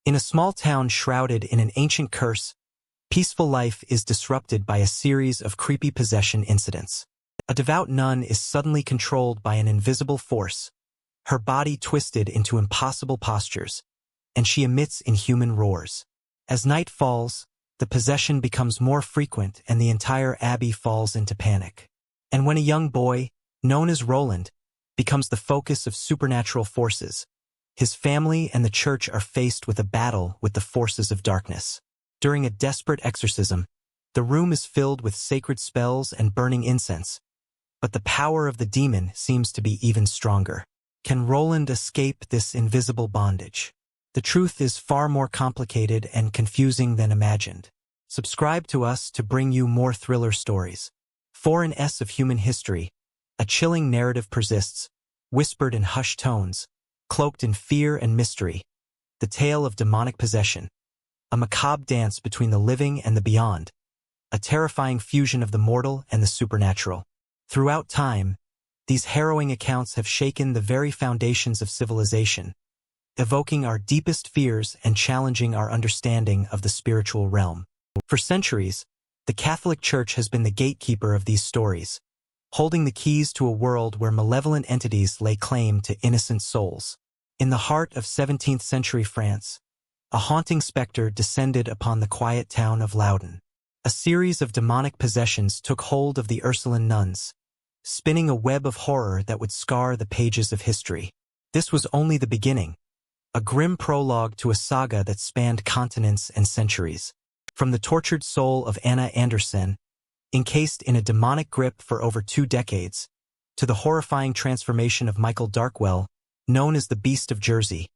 In a small town shrouded in an ancient curse, peaceful life is disrupted by a series of creepy possession incidents. A devout nun is suddenly controlled by an invisible force, her body twisted into impossible postures, and she emits inhuman roars. As night falls, the possession becomes more frequent and the entire abbey falls into panic. And when a young boy, known as Roland, becomes the focus of supernatural forces, his family and the church are faced with a battle with the forces of darkness. During a desperate exorcism, the room is filled with sacred spells and burning incense, but the power of the demon seems to be even stronger. Can Roland escape this invisible bondage? The truth is far more complicated and confusing than imagined. Subscribe to us to bring you more thriller stories. For an S of human history, a chilling narrative persists, whispered in hushed tones, cloaked in fear and mystery, the tale of demonic possession, a macabre dance between the living and the beyond, a terrifying fusion of the mortal and the supernatural. Throughout time, these harrowing accounts have shaken the very foundations of civilization, evoking our deepest fears and challenging our understanding of the spiritual realm. For centuries, the Catholic Church has been the gatekeeper of these stories, holding the keys to a world where malevolent entities lay claim to innocent souls. In the heart of 17th-century France, a haunting specter descended upon the quiet town of Loudon. A series of demonic possessions took hold of the Ursuline nuns, spinning a web of horror that would scar the pages of history. This was only the beginning, a grim prologue to a saga that spanned continents and centuries. From the tortured soul of Anna Anderson, encased in a demonic grip for over 2 decades, to the horrifying transformation of Michael Darkwell, known as the Beast of Jersey.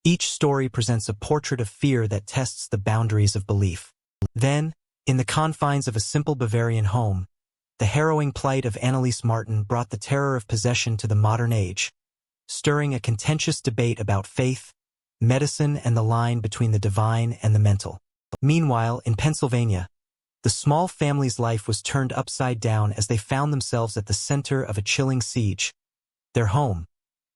Each story presents a portrait of fear that tests the boundaries of belief. Then, in the confines of a simple Bavarian home, the harrowing plight of Annelise Martin brought the terror of possession to the modern age, stirring a contentious debate about faith, medicine, and the line between the divine and the mental. Meanwhile, in Pennsylvania, the small family's life was turned upside down as they found themselves at the center of a chilling siege. Their home,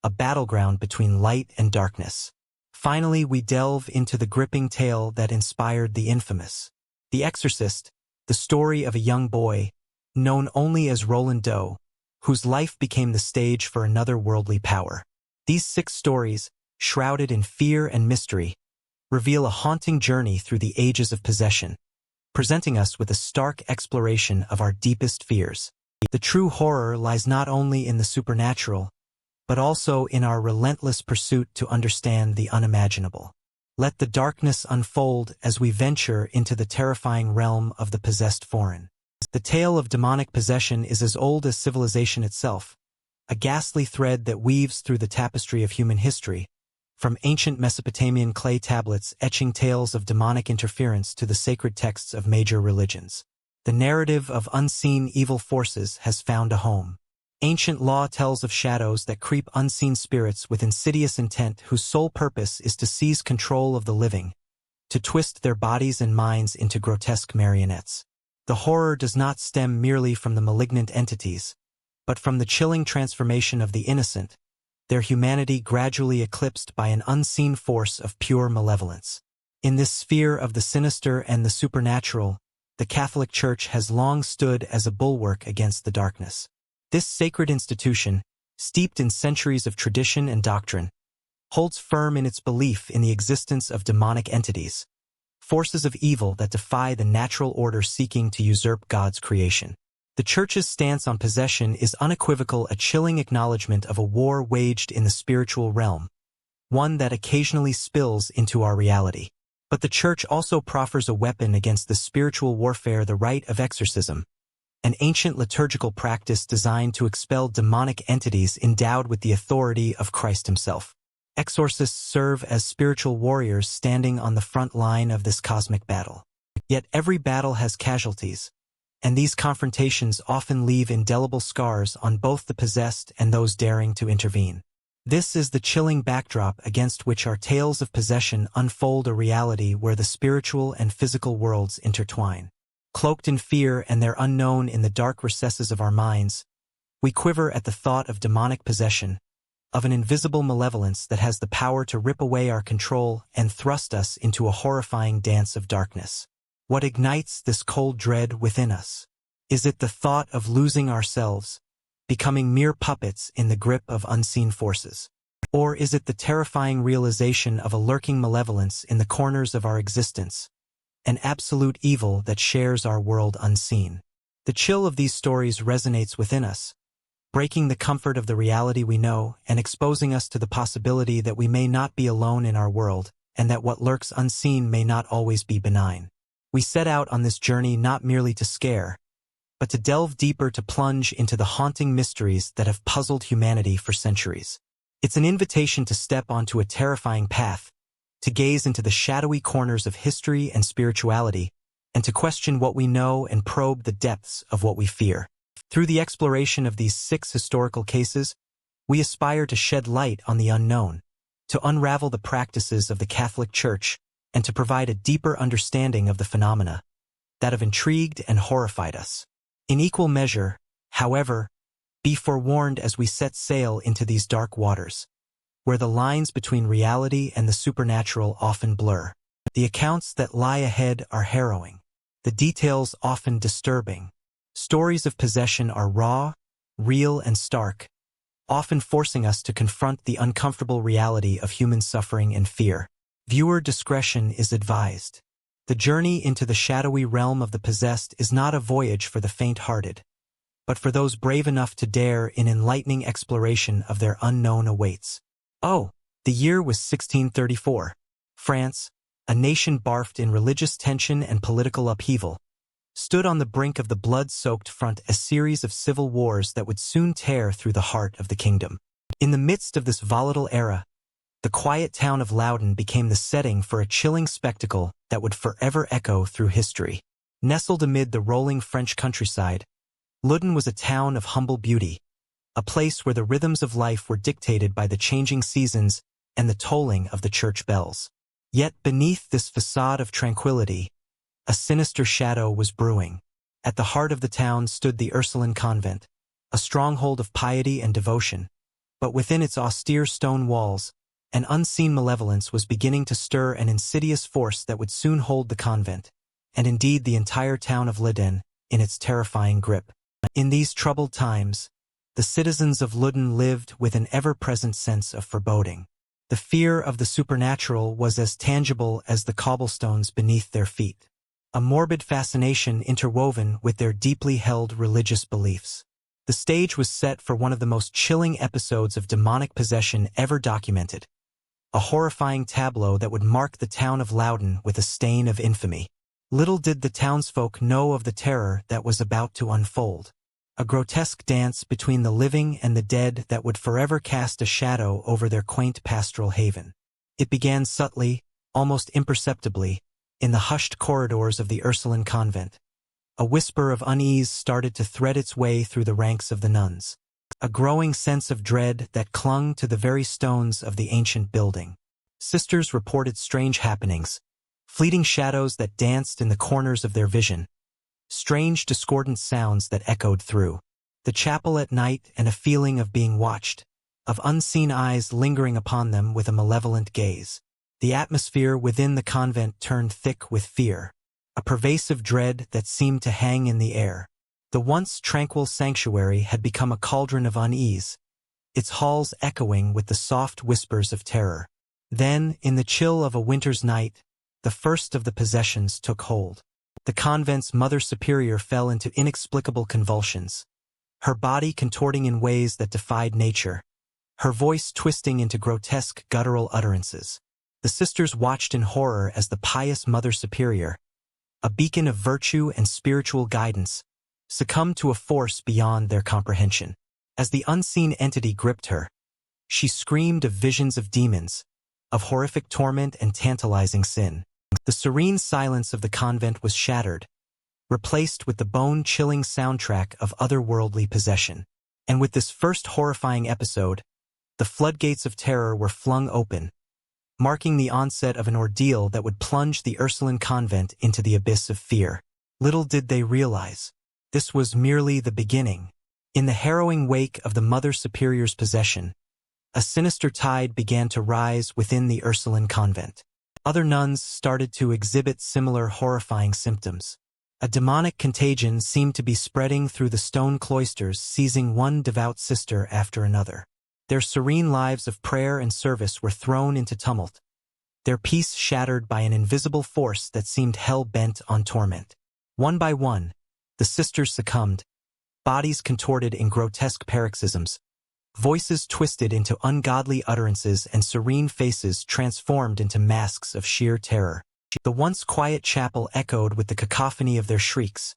a battleground between light and darkness. Finally, we delve into the gripping tale that inspired the infamous The Exorcist, the story of a young boy, known only as Roland Doe, whose life became the stage for another worldly power. These 6 stories, shrouded in fear and mystery, reveal a haunting journey through the ages of possession, presenting us with a stark exploration of our deepest fears. The true horror lies not only in the supernatural, but also in our relentless pursuit to understand the unimaginable. Let the darkness unfold as we venture into the terrifying realm of the possessed foreign. The tale of demonic possession is as old as civilization itself, a ghastly thread that weaves through the tapestry of human history, from ancient Mesopotamian clay tablets etching tales of demonic interference to the sacred texts of major religions. The narrative of unseen evil forces has found a home. Ancient law tells of shadows that creep unseen spirits with insidious intent whose sole purpose is to seize control of the living, to twist their bodies and minds into grotesque marionettes. The horror does not stem merely from the malignant entities, but from the chilling transformation of the innocent, their humanity gradually eclipsed by an unseen force of pure malevolence. In this sphere of the sinister and the supernatural, the Catholic Church has long stood as a bulwark against the darkness. This sacred institution, steeped in centuries of tradition and doctrine, holds firm in its belief in the existence of demonic entities, forces of evil that defy the natural order seeking to usurp God's creation. The Church's stance on possession is unequivocal, a chilling acknowledgement of a war waged in the spiritual realm, one that occasionally spills into our reality. But the Church also proffers a weapon against the spiritual warfare: the rite of exorcism, an ancient liturgical practice designed to expel demonic entities endowed with the authority of Christ himself. Exorcists serve as spiritual warriors standing on the front line of this cosmic battle. Yet every battle has casualties, and these confrontations often leave indelible scars on both the possessed and those daring to intervene. This is the chilling backdrop against which our tales of possession unfold, a reality where the spiritual and physical worlds intertwine. Cloaked in fear and their unknown in the dark recesses of our minds, we quiver at the thought of demonic possession, of an invisible malevolence that has the power to rip away our control and thrust us into a horrifying dance of darkness. What ignites this cold dread within us? Is it the thought of losing ourselves, becoming mere puppets in the grip of unseen forces? Or is it the terrifying realization of a lurking malevolence in the corners of our existence, an absolute evil that shares our world unseen? The chill of these stories resonates within us, breaking the comfort of the reality we know and exposing us to the possibility that we may not be alone in our world and that what lurks unseen may not always be benign. We set out on this journey not merely to scare, but to delve deeper, to plunge into the haunting mysteries that have puzzled humanity for centuries. It's an invitation to step onto a terrifying path, to gaze into the shadowy corners of history and spirituality, and to question what we know and probe the depths of what we fear. Through the exploration of these 6 historical cases, we aspire to shed light on the unknown, to unravel the practices of the Catholic Church, and to provide a deeper understanding of the phenomena that have intrigued and horrified us. In equal measure, however, be forewarned as we set sail into these dark waters, where the lines between reality and the supernatural often blur. The accounts that lie ahead are harrowing, the details often disturbing. Stories of possession are raw, real, and stark, often forcing us to confront the uncomfortable reality of human suffering and fear. Viewer discretion is advised. The journey into the shadowy realm of the possessed is not a voyage for the faint-hearted, but for those brave enough to dare in enlightening exploration of their unknown awaits. Oh, the year was 1634. France, a nation bathed in religious tension and political upheaval, stood on the brink of the blood-soaked front, a series of civil wars that would soon tear through the heart of the kingdom. In the midst of this volatile era, the quiet town of Loudon became the setting for a chilling spectacle that would forever echo through history. Nestled amid the rolling French countryside, Loudon was a town of humble beauty, a place where the rhythms of life were dictated by the changing seasons and the tolling of the church bells. Yet beneath this facade of tranquility, a sinister shadow was brewing. At the heart of the town stood the Ursuline convent, a stronghold of piety and devotion, but within its austere stone walls, an unseen malevolence was beginning to stir, an insidious force that would soon hold the convent, and indeed the entire town of Loudon, in its terrifying grip. In these troubled times, the citizens of Loudon lived with an ever-present sense of foreboding. The fear of the supernatural was as tangible as the cobblestones beneath their feet, a morbid fascination interwoven with their deeply held religious beliefs. The stage was set for one of the most chilling episodes of demonic possession ever documented, a horrifying tableau that would mark the town of Loudon with a stain of infamy. Little did the townsfolk know of the terror that was about to unfold, a grotesque dance between the living and the dead that would forever cast a shadow over their quaint pastoral haven. It began subtly, almost imperceptibly, in the hushed corridors of the Ursuline convent. A whisper of unease started to thread its way through the ranks of the nuns, a growing sense of dread that clung to the very stones of the ancient building. Sisters reported strange happenings, fleeting shadows that danced in the corners of their vision, strange discordant sounds that echoed through the chapel at night, and a feeling of being watched, of unseen eyes lingering upon them with a malevolent gaze. The atmosphere within the convent turned thick with fear, a pervasive dread that seemed to hang in the air. The once tranquil sanctuary had become a cauldron of unease, its halls echoing with the soft whispers of terror. Then, in the chill of a winter's night, the first of the possessions took hold. The convent's Mother Superior fell into inexplicable convulsions, her body contorting in ways that defied nature, her voice twisting into grotesque guttural utterances. The sisters watched in horror as the pious Mother Superior, a beacon of virtue and spiritual guidance, succumbed to a force beyond their comprehension. As the unseen entity gripped her, she screamed of visions of demons, of horrific torment and tantalizing sin. The serene silence of the convent was shattered, replaced with the bone-chilling soundtrack of otherworldly possession. And with this first horrifying episode, the floodgates of terror were flung open, marking the onset of an ordeal that would plunge the Ursuline convent into the abyss of fear. Little did they realize, this was merely the beginning. In the harrowing wake of the Mother Superior's possession, A sinister tide began to rise within the Ursuline convent. Other nuns started to exhibit similar horrifying symptoms. A demonic contagion seemed to be spreading through the stone cloisters, seizing one devout sister after another. Their serene lives of prayer and service were thrown into tumult, their peace shattered by an invisible force that seemed hell-bent on torment. One by one, the sisters succumbed, bodies contorted in grotesque paroxysms, voices twisted into ungodly utterances, and serene faces transformed into masks of sheer terror. The once quiet chapel echoed with the cacophony of their shrieks,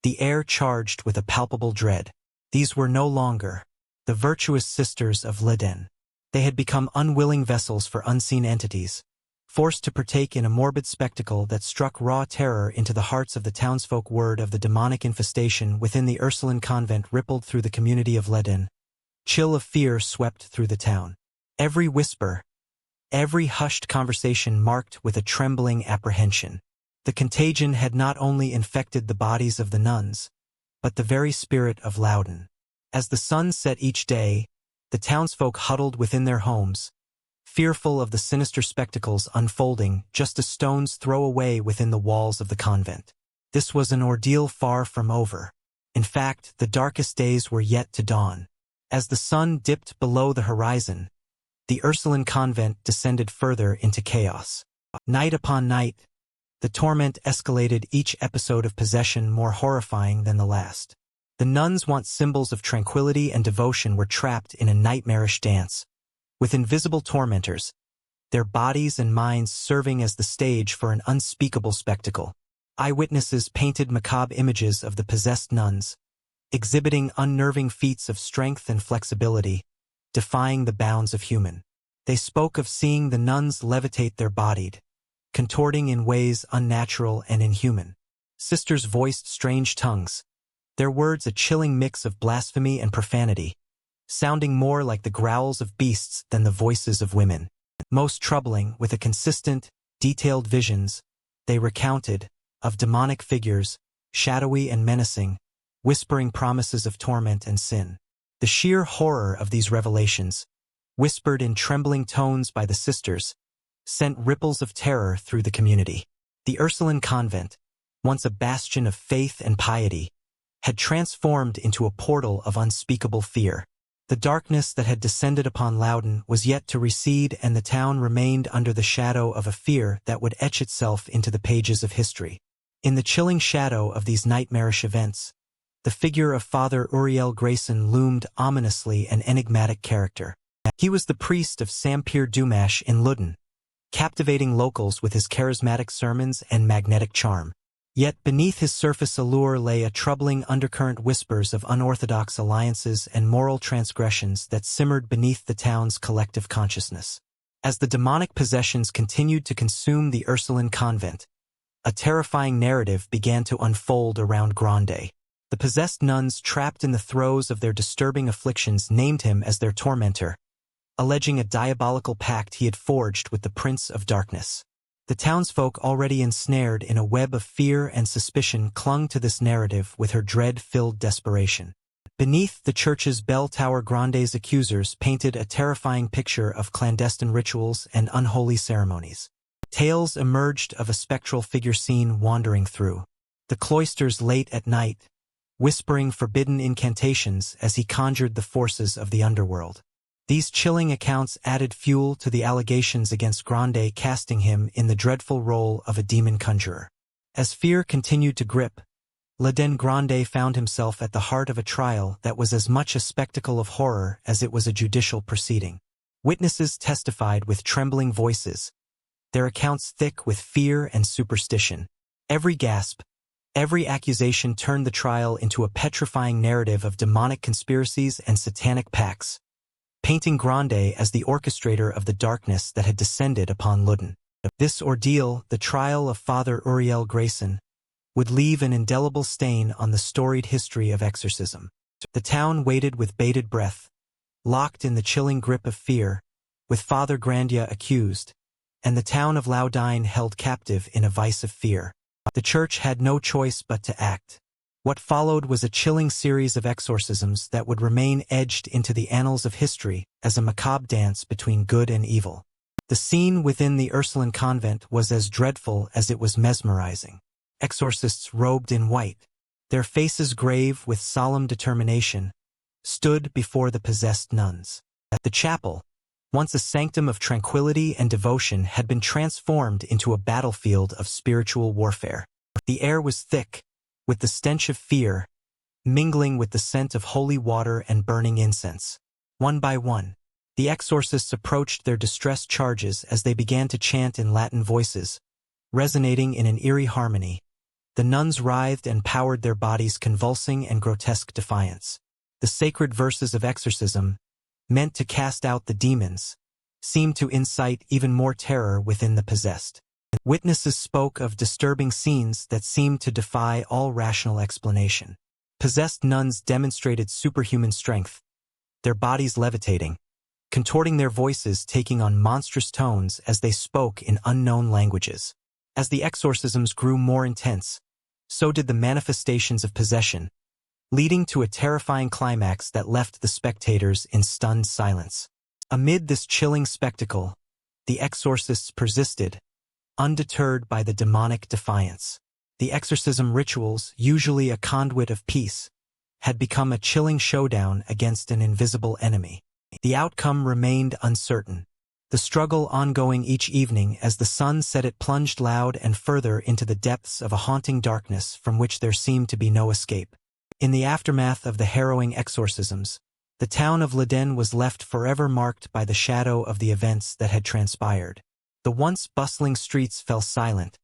the air charged with a palpable dread. These were no longer the virtuous sisters of Loudon. They had become unwilling vessels for unseen entities, forced to partake in a morbid spectacle that struck raw terror into the hearts of the townsfolk. Word of the demonic infestation within the Ursuline convent rippled through the community of Loudon. Chill of fear swept through the town. Every whisper, every hushed conversation marked with a trembling apprehension. The contagion had not only infected the bodies of the nuns, but the very spirit of Loudon. As the sun set each day, the townsfolk huddled within their homes, fearful of the sinister spectacles unfolding just a stone's throw away within the walls of the convent. This was an ordeal far from over. In fact, the darkest days were yet to dawn. As the sun dipped below the horizon, the Ursuline convent descended further into chaos. Night upon night, the torment escalated, each episode of possession more horrifying than the last. The nuns, once symbols of tranquility and devotion, were trapped in a nightmarish dance, with invisible tormentors, their bodies and minds serving as the stage for an unspeakable spectacle. Eyewitnesses painted macabre images of the possessed nuns, exhibiting unnerving feats of strength and flexibility, defying the bounds of human. They spoke of seeing the nuns levitate their bodied, contorting in ways unnatural and inhuman. Sisters voiced strange tongues, their words a chilling mix of blasphemy and profanity, sounding more like the growls of beasts than the voices of women. Most troubling, with a consistent, detailed visions, they recounted, of demonic figures, shadowy and menacing, whispering promises of torment and sin. The sheer horror of these revelations, whispered in trembling tones by the sisters, sent ripples of terror through the community. The Ursuline convent, once a bastion of faith and piety, had transformed into a portal of unspeakable fear. The darkness that had descended upon Loudon was yet to recede, and the town remained under the shadow of a fear that would etch itself into the pages of history. In the chilling shadow of these nightmarish events, the figure of Father Uriel Grayson loomed ominously, an enigmatic character. He was the priest of Saint-Pierre Dumash in Loudon, captivating locals with his charismatic sermons and magnetic charm. Yet beneath his surface allure lay a troubling undercurrent, whispers of unorthodox alliances and moral transgressions that simmered beneath the town's collective consciousness. As the demonic possessions continued to consume the Ursuline convent, a terrifying narrative began to unfold around Grande. The possessed nuns, trapped in the throes of their disturbing afflictions, named him as their tormentor, alleging a diabolical pact he had forged with the Prince of Darkness. The townsfolk, already ensnared in a web of fear and suspicion, clung to this narrative with her dread-filled desperation. Beneath the church's bell tower, Grande's accusers painted a terrifying picture of clandestine rituals and unholy ceremonies. Tales emerged of a spectral figure seen wandering through the cloisters late at night, whispering forbidden incantations as he conjured the forces of the underworld. These chilling accounts added fuel to the allegations against Grande, casting him in the dreadful role of a demon conjurer. As fear continued to grip, Loudon, Grande found himself at the heart of a trial that was as much a spectacle of horror as it was a judicial proceeding. Witnesses testified with trembling voices, their accounts thick with fear and superstition. Every gasp, every accusation turned the trial into a petrifying narrative of demonic conspiracies and satanic pacts, painting Grande as the orchestrator of the darkness that had descended upon Loudon. This ordeal, the trial of Father Uriel Grayson, would leave an indelible stain on the storied history of exorcism. The town waited with bated breath, locked in the chilling grip of fear, with Father Grandia accused, and the town of Loudon held captive in a vice of fear. The church had no choice but to act. What followed was a chilling series of exorcisms that would remain etched into the annals of history as a macabre dance between good and evil. The scene within the Ursuline convent was as dreadful as it was mesmerizing. Exorcists robed in white, their faces grave with solemn determination, stood before the possessed nuns. The chapel, once a sanctum of tranquility and devotion, had been transformed into a battlefield of spiritual warfare. The air was thick, with the stench of fear, mingling with the scent of holy water and burning incense. One by one, the exorcists approached their distressed charges as they began to chant in Latin voices, resonating in an eerie harmony. The nuns writhed and powered their bodies, convulsing in grotesque defiance. The sacred verses of exorcism, meant to cast out the demons, seemed to incite even more terror within the possessed. Witnesses spoke of disturbing scenes that seemed to defy all rational explanation. Possessed nuns demonstrated superhuman strength, their bodies levitating, contorting their voices, taking on monstrous tones as they spoke in unknown languages. As the exorcisms grew more intense, so did the manifestations of possession, leading to a terrifying climax that left the spectators in stunned silence. Amid this chilling spectacle, the exorcists persisted, undeterred by the demonic defiance. The exorcism rituals, usually a conduit of peace, had become a chilling showdown against an invisible enemy. The outcome remained uncertain. The struggle ongoing each evening as the sun set, it plunged Loudon and further into the depths of a haunting darkness from which there seemed to be no escape. In the aftermath of the harrowing exorcisms, the town of Loudon was left forever marked by the shadow of the events that had transpired. The once bustling streets fell silent,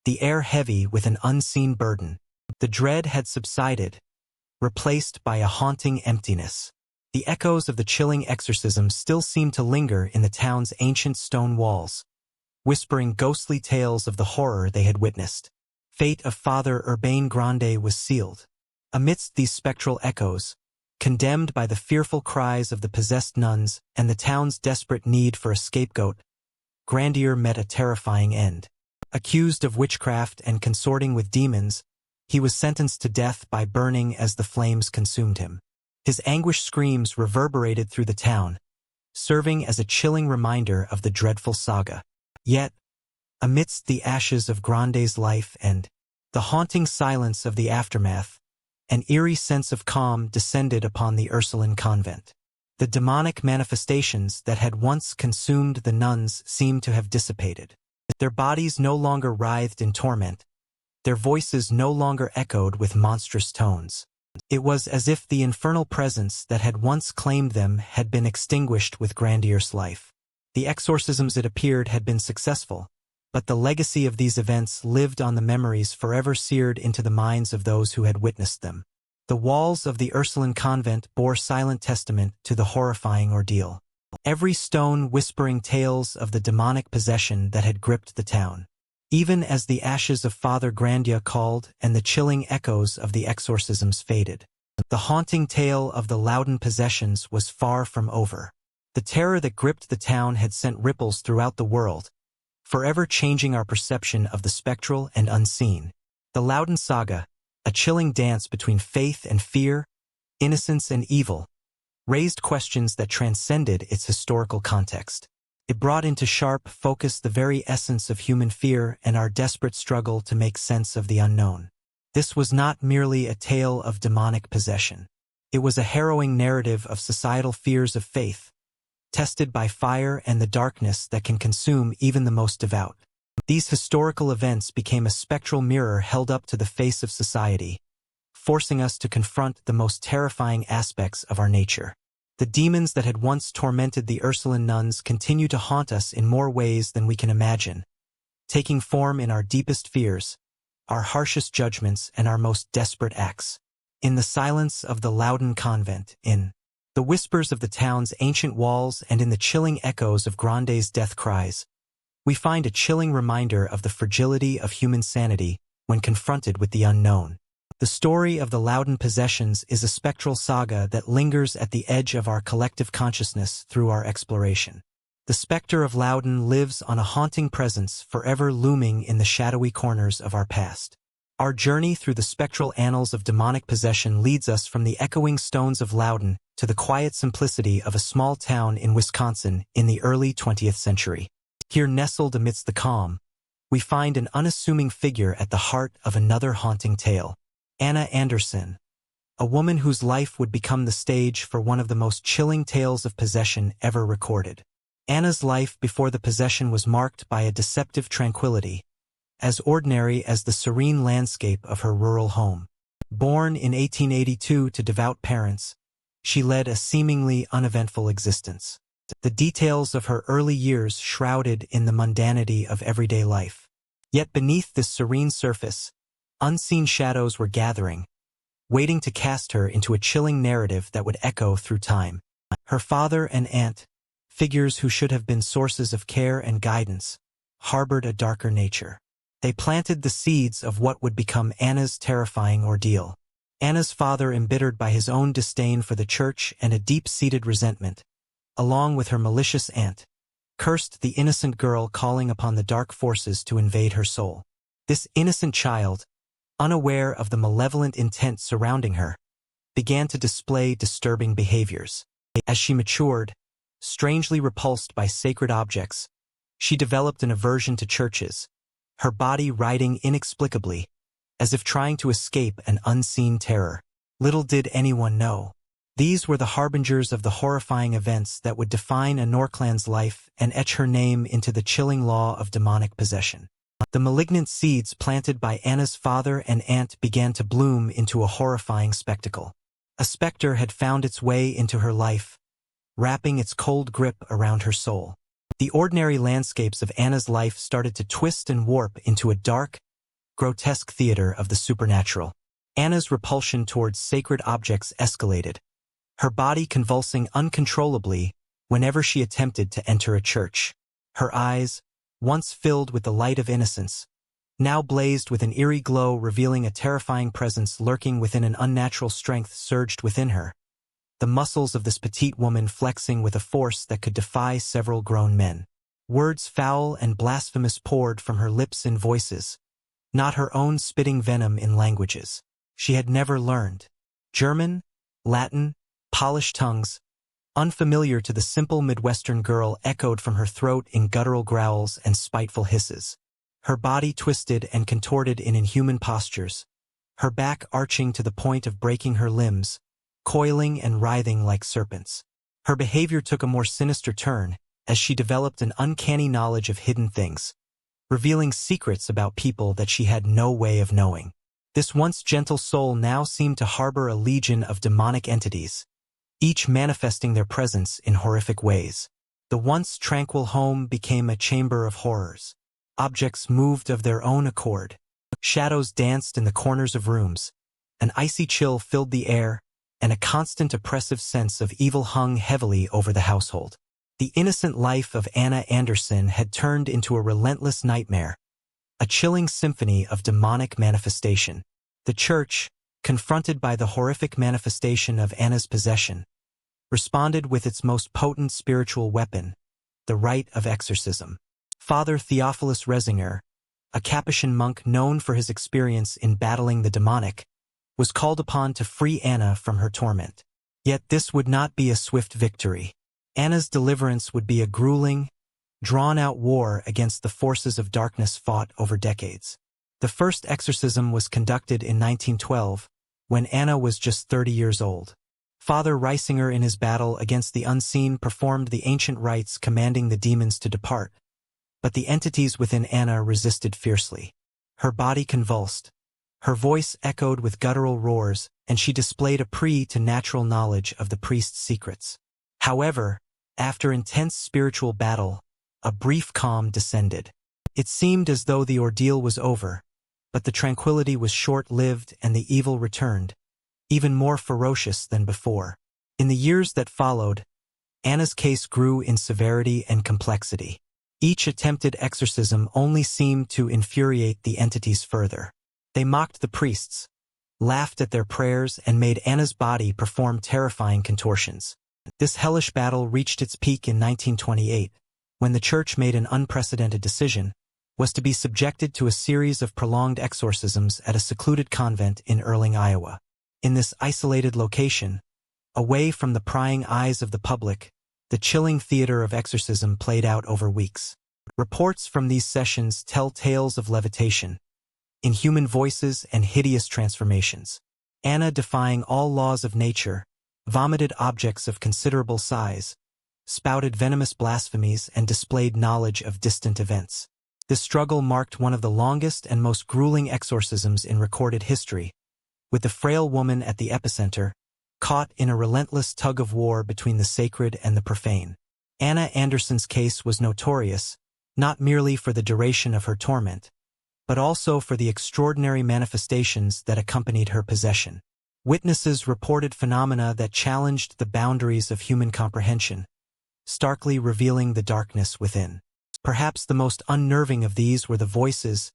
the air heavy with an unseen burden. The dread had subsided, replaced by a haunting emptiness. The echoes of the chilling exorcism still seemed to linger in the town's ancient stone walls, whispering ghostly tales of the horror they had witnessed. Fate of Father Urbain Grande was sealed. Amidst these spectral echoes, condemned by the fearful cries of the possessed nuns and the town's desperate need for a scapegoat, Grandier met a terrifying end. Accused of witchcraft and consorting with demons, he was sentenced to death by burning as the flames consumed him. His anguished screams reverberated through the town, serving as a chilling reminder of the dreadful saga. Yet, amidst the ashes of Grande's life and the haunting silence of the aftermath, an eerie sense of calm descended upon the Ursuline convent. The demonic manifestations that had once consumed the nuns seemed to have dissipated. Their bodies no longer writhed in torment, their voices no longer echoed with monstrous tones. It was as if the infernal presence that had once claimed them had been extinguished with Grandier's life. The exorcisms, it appeared, had been successful, but the legacy of these events lived on, the memories forever seared into the minds of those who had witnessed them. The walls of the Ursuline convent bore silent testament to the horrifying ordeal, every stone whispering tales of the demonic possession that had gripped the town. Even as the ashes of Father Grandier called and the chilling echoes of the exorcisms faded, the haunting tale of the Loudon possessions was far from over. The terror that gripped the town had sent ripples throughout the world, forever changing our perception of the spectral and unseen. The Loudon saga, a chilling dance between faith and fear, innocence and evil, raised questions that transcended its historical context. It brought into sharp focus the very essence of human fear and our desperate struggle to make sense of the unknown. This was not merely a tale of demonic possession. It was a harrowing narrative of societal fears of faith, tested by fire and the darkness that can consume even the most devout. These historical events became a spectral mirror held up to the face of society, forcing us to confront the most terrifying aspects of our nature. The demons that had once tormented the Ursuline nuns continue to haunt us in more ways than we can imagine, taking form in our deepest fears, our harshest judgments, and our most desperate acts. In the silence of the Loudon convent, in the whispers of the town's ancient walls, and in the chilling echoes of Grande's death cries, we find a chilling reminder of the fragility of human sanity when confronted with the unknown. The story of the Loudon possessions is a spectral saga that lingers at the edge of our collective consciousness through our exploration. The specter of Loudon lives on, a haunting presence forever looming in the shadowy corners of our past. Our journey through the spectral annals of demonic possession leads us from the echoing stones of Loudon to the quiet simplicity of a small town in Wisconsin in the early 20th century. Here, nestled amidst the calm, we find an unassuming figure at the heart of another haunting tale. Anna Anderson, a woman whose life would become the stage for one of the most chilling tales of possession ever recorded. Anna's life before the possession was marked by a deceptive tranquility, as ordinary as the serene landscape of her rural home. Born in 1882 to devout parents, she led a seemingly uneventful existence. The details of her early years shrouded in the mundanity of everyday life. Yet beneath this serene surface, unseen shadows were gathering, waiting to cast her into a chilling narrative that would echo through time. Her father and aunt, figures who should have been sources of care and guidance, harbored a darker nature. They planted the seeds of what would become Anna's terrifying ordeal. Anna's father, embittered by his own disdain for the church and a deep-seated resentment, along with her malicious aunt, cursed the innocent girl, calling upon the dark forces to invade her soul. This innocent child, unaware of the malevolent intent surrounding her, began to display disturbing behaviors. As she matured, strangely repulsed by sacred objects, she developed an aversion to churches, her body writhing inexplicably, as if trying to escape an unseen terror. Little did anyone know, these were the harbingers of the horrifying events that would define Anorclan's life and etch her name into the chilling law of demonic possession. The malignant seeds planted by Anna's father and aunt began to bloom into a horrifying spectacle. A specter had found its way into her life, wrapping its cold grip around her soul. The ordinary landscapes of Anna's life started to twist and warp into a dark, grotesque theater of the supernatural. Anna's repulsion towards sacred objects escalated, her body convulsing uncontrollably whenever she attempted to enter a church. Her eyes, once filled with the light of innocence, now blazed with an eerie glow, revealing a terrifying presence lurking within. An unnatural strength surged within her, the muscles of this petite woman flexing with a force that could defy several grown men. Words foul and blasphemous poured from her lips in voices, not her own, spitting venom in languages she had never learned. German, Latin, polished tongues, unfamiliar to the simple Midwestern girl, echoed from her throat in guttural growls and spiteful hisses. Her body twisted and contorted in inhuman postures, her back arching to the point of breaking, her limbs coiling and writhing like serpents. Her behavior took a more sinister turn as she developed an uncanny knowledge of hidden things, revealing secrets about people that she had no way of knowing. This once gentle soul now seemed to harbor a legion of demonic entities, each manifesting their presence in horrific ways. The once tranquil home became a chamber of horrors. Objects moved of their own accord. Shadows danced in the corners of rooms. An icy chill filled the air, and a constant oppressive sense of evil hung heavily over the household. The innocent life of Anna Anderson had turned into a relentless nightmare, a chilling symphony of demonic manifestation. The church, confronted by the horrific manifestation of Anna's possession, responded with its most potent spiritual weapon, the rite of exorcism. Father Theophilus Resinger, a Capuchin monk known for his experience in battling the demonic, was called upon to free Anna from her torment. Yet this would not be a swift victory. Anna's deliverance would be a grueling, drawn-out war against the forces of darkness fought over decades. The first exorcism was conducted in 1912, when Anna was just 30 years old. Father Reisinger, in his battle against the unseen, performed the ancient rites commanding the demons to depart. But the entities within Anna resisted fiercely. Her body convulsed, her voice echoed with guttural roars, and she displayed a preternatural knowledge of the priest's secrets. However, after intense spiritual battle, a brief calm descended. It seemed as though the ordeal was over, but the tranquility was short-lived and the evil returned, even more ferocious than before. In the years that followed, Anna's case grew in severity and complexity. Each attempted exorcism only seemed to infuriate the entities further. They mocked the priests, laughed at their prayers, and made Anna's body perform terrifying contortions. This hellish battle reached its peak in 1928, when the church made an unprecedented decision, was to be subjected to a series of prolonged exorcisms at a secluded convent in Erling, Iowa. In this isolated location, away from the prying eyes of the public, the chilling theater of exorcism played out over weeks. Reports from these sessions tell tales of levitation, inhuman voices, and hideous transformations. Anna, defying all laws of nature, vomited objects of considerable size, spouted venomous blasphemies, and displayed knowledge of distant events. This struggle marked one of the longest and most grueling exorcisms in recorded history, with the frail woman at the epicenter, caught in a relentless tug-of-war between the sacred and the profane. Anna Anderson's case was notorious, not merely for the duration of her torment, but also for the extraordinary manifestations that accompanied her possession. Witnesses reported phenomena that challenged the boundaries of human comprehension, starkly revealing the darkness within. Perhaps the most unnerving of these were the voices,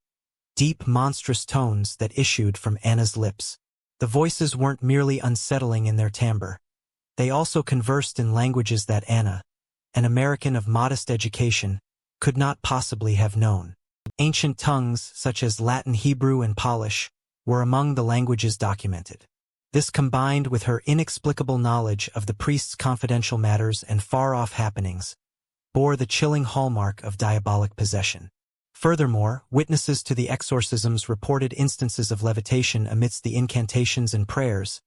deep, monstrous tones that issued from Anna's lips. The voices weren't merely unsettling in their timbre. They also conversed in languages that Anna, an American of modest education, could not possibly have known. Ancient tongues, such as Latin, Hebrew, and Polish, were among the languages documented. This, combined with her inexplicable knowledge of the priest's confidential matters and far-off happenings, bore the chilling hallmark of diabolic possession. Furthermore, witnesses to the exorcisms reported instances of levitation amidst the incantations and prayers.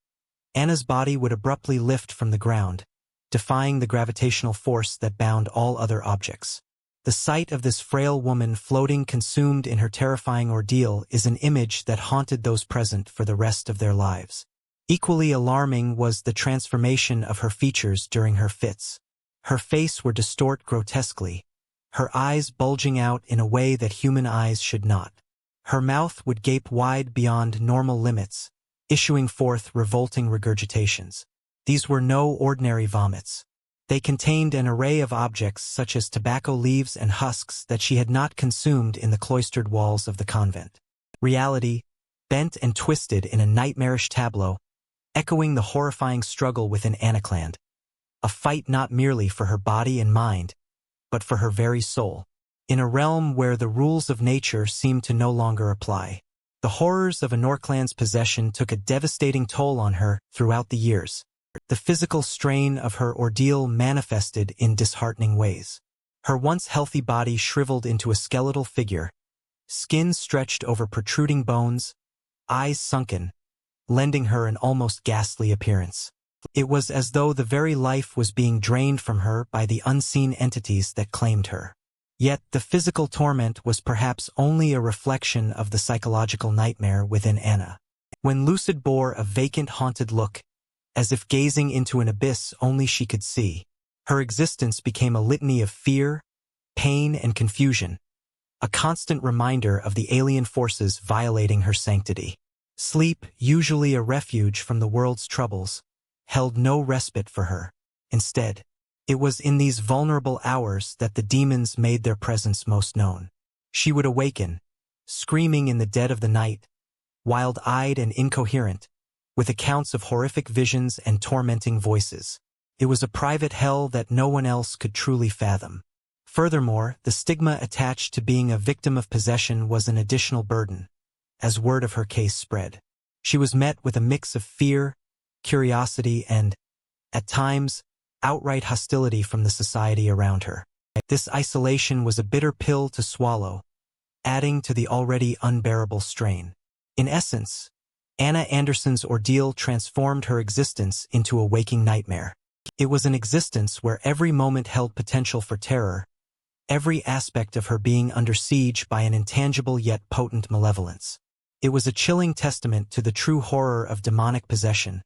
Anna's body would abruptly lift from the ground, defying the gravitational force that bound all other objects. The sight of this frail woman floating consumed in her terrifying ordeal is an image that haunted those present for the rest of their lives. Equally alarming was the transformation of her features during her fits. Her face would distort grotesquely, her eyes bulging out in a way that human eyes should not. Her mouth would gape wide beyond normal limits, issuing forth revolting regurgitations. These were no ordinary vomits. They contained an array of objects such as tobacco leaves and husks that she had not consumed in the cloistered walls of the convent. Reality, bent and twisted in a nightmarish tableau, echoing the horrifying struggle within Annacland. A fight not merely for her body and mind, but for her very soul. In a realm where the rules of nature seemed to no longer apply, the horrors of Anorcland's possession took a devastating toll on her throughout the years. The physical strain of her ordeal manifested in disheartening ways. Her once healthy body shriveled into a skeletal figure, skin stretched over protruding bones, eyes sunken, lending her an almost ghastly appearance. It was as though the very life was being drained from her by the unseen entities that claimed her. Yet the physical torment was perhaps only a reflection of the psychological nightmare within Anna. When lucid bore a vacant, haunted look, as if gazing into an abyss only she could see, her existence became a litany of fear, pain, and confusion, a constant reminder of the alien forces violating her sanctity. Sleep, usually a refuge from the world's troubles, held no respite for her. Instead, it was in these vulnerable hours that the demons made their presence most known. She would awaken, screaming in the dead of the night, wild-eyed and incoherent, with accounts of horrific visions and tormenting voices. It was a private hell that no one else could truly fathom. Furthermore, the stigma attached to being a victim of possession was an additional burden. As word of her case spread, she was met with a mix of fear, curiosity, and, at times, outright hostility from the society around her. This isolation was a bitter pill to swallow, adding to the already unbearable strain. In essence, Anna Anderson's ordeal transformed her existence into a waking nightmare. It was an existence where every moment held potential for terror, every aspect of her being under siege by an intangible yet potent malevolence. It was a chilling testament to the true horror of demonic possession,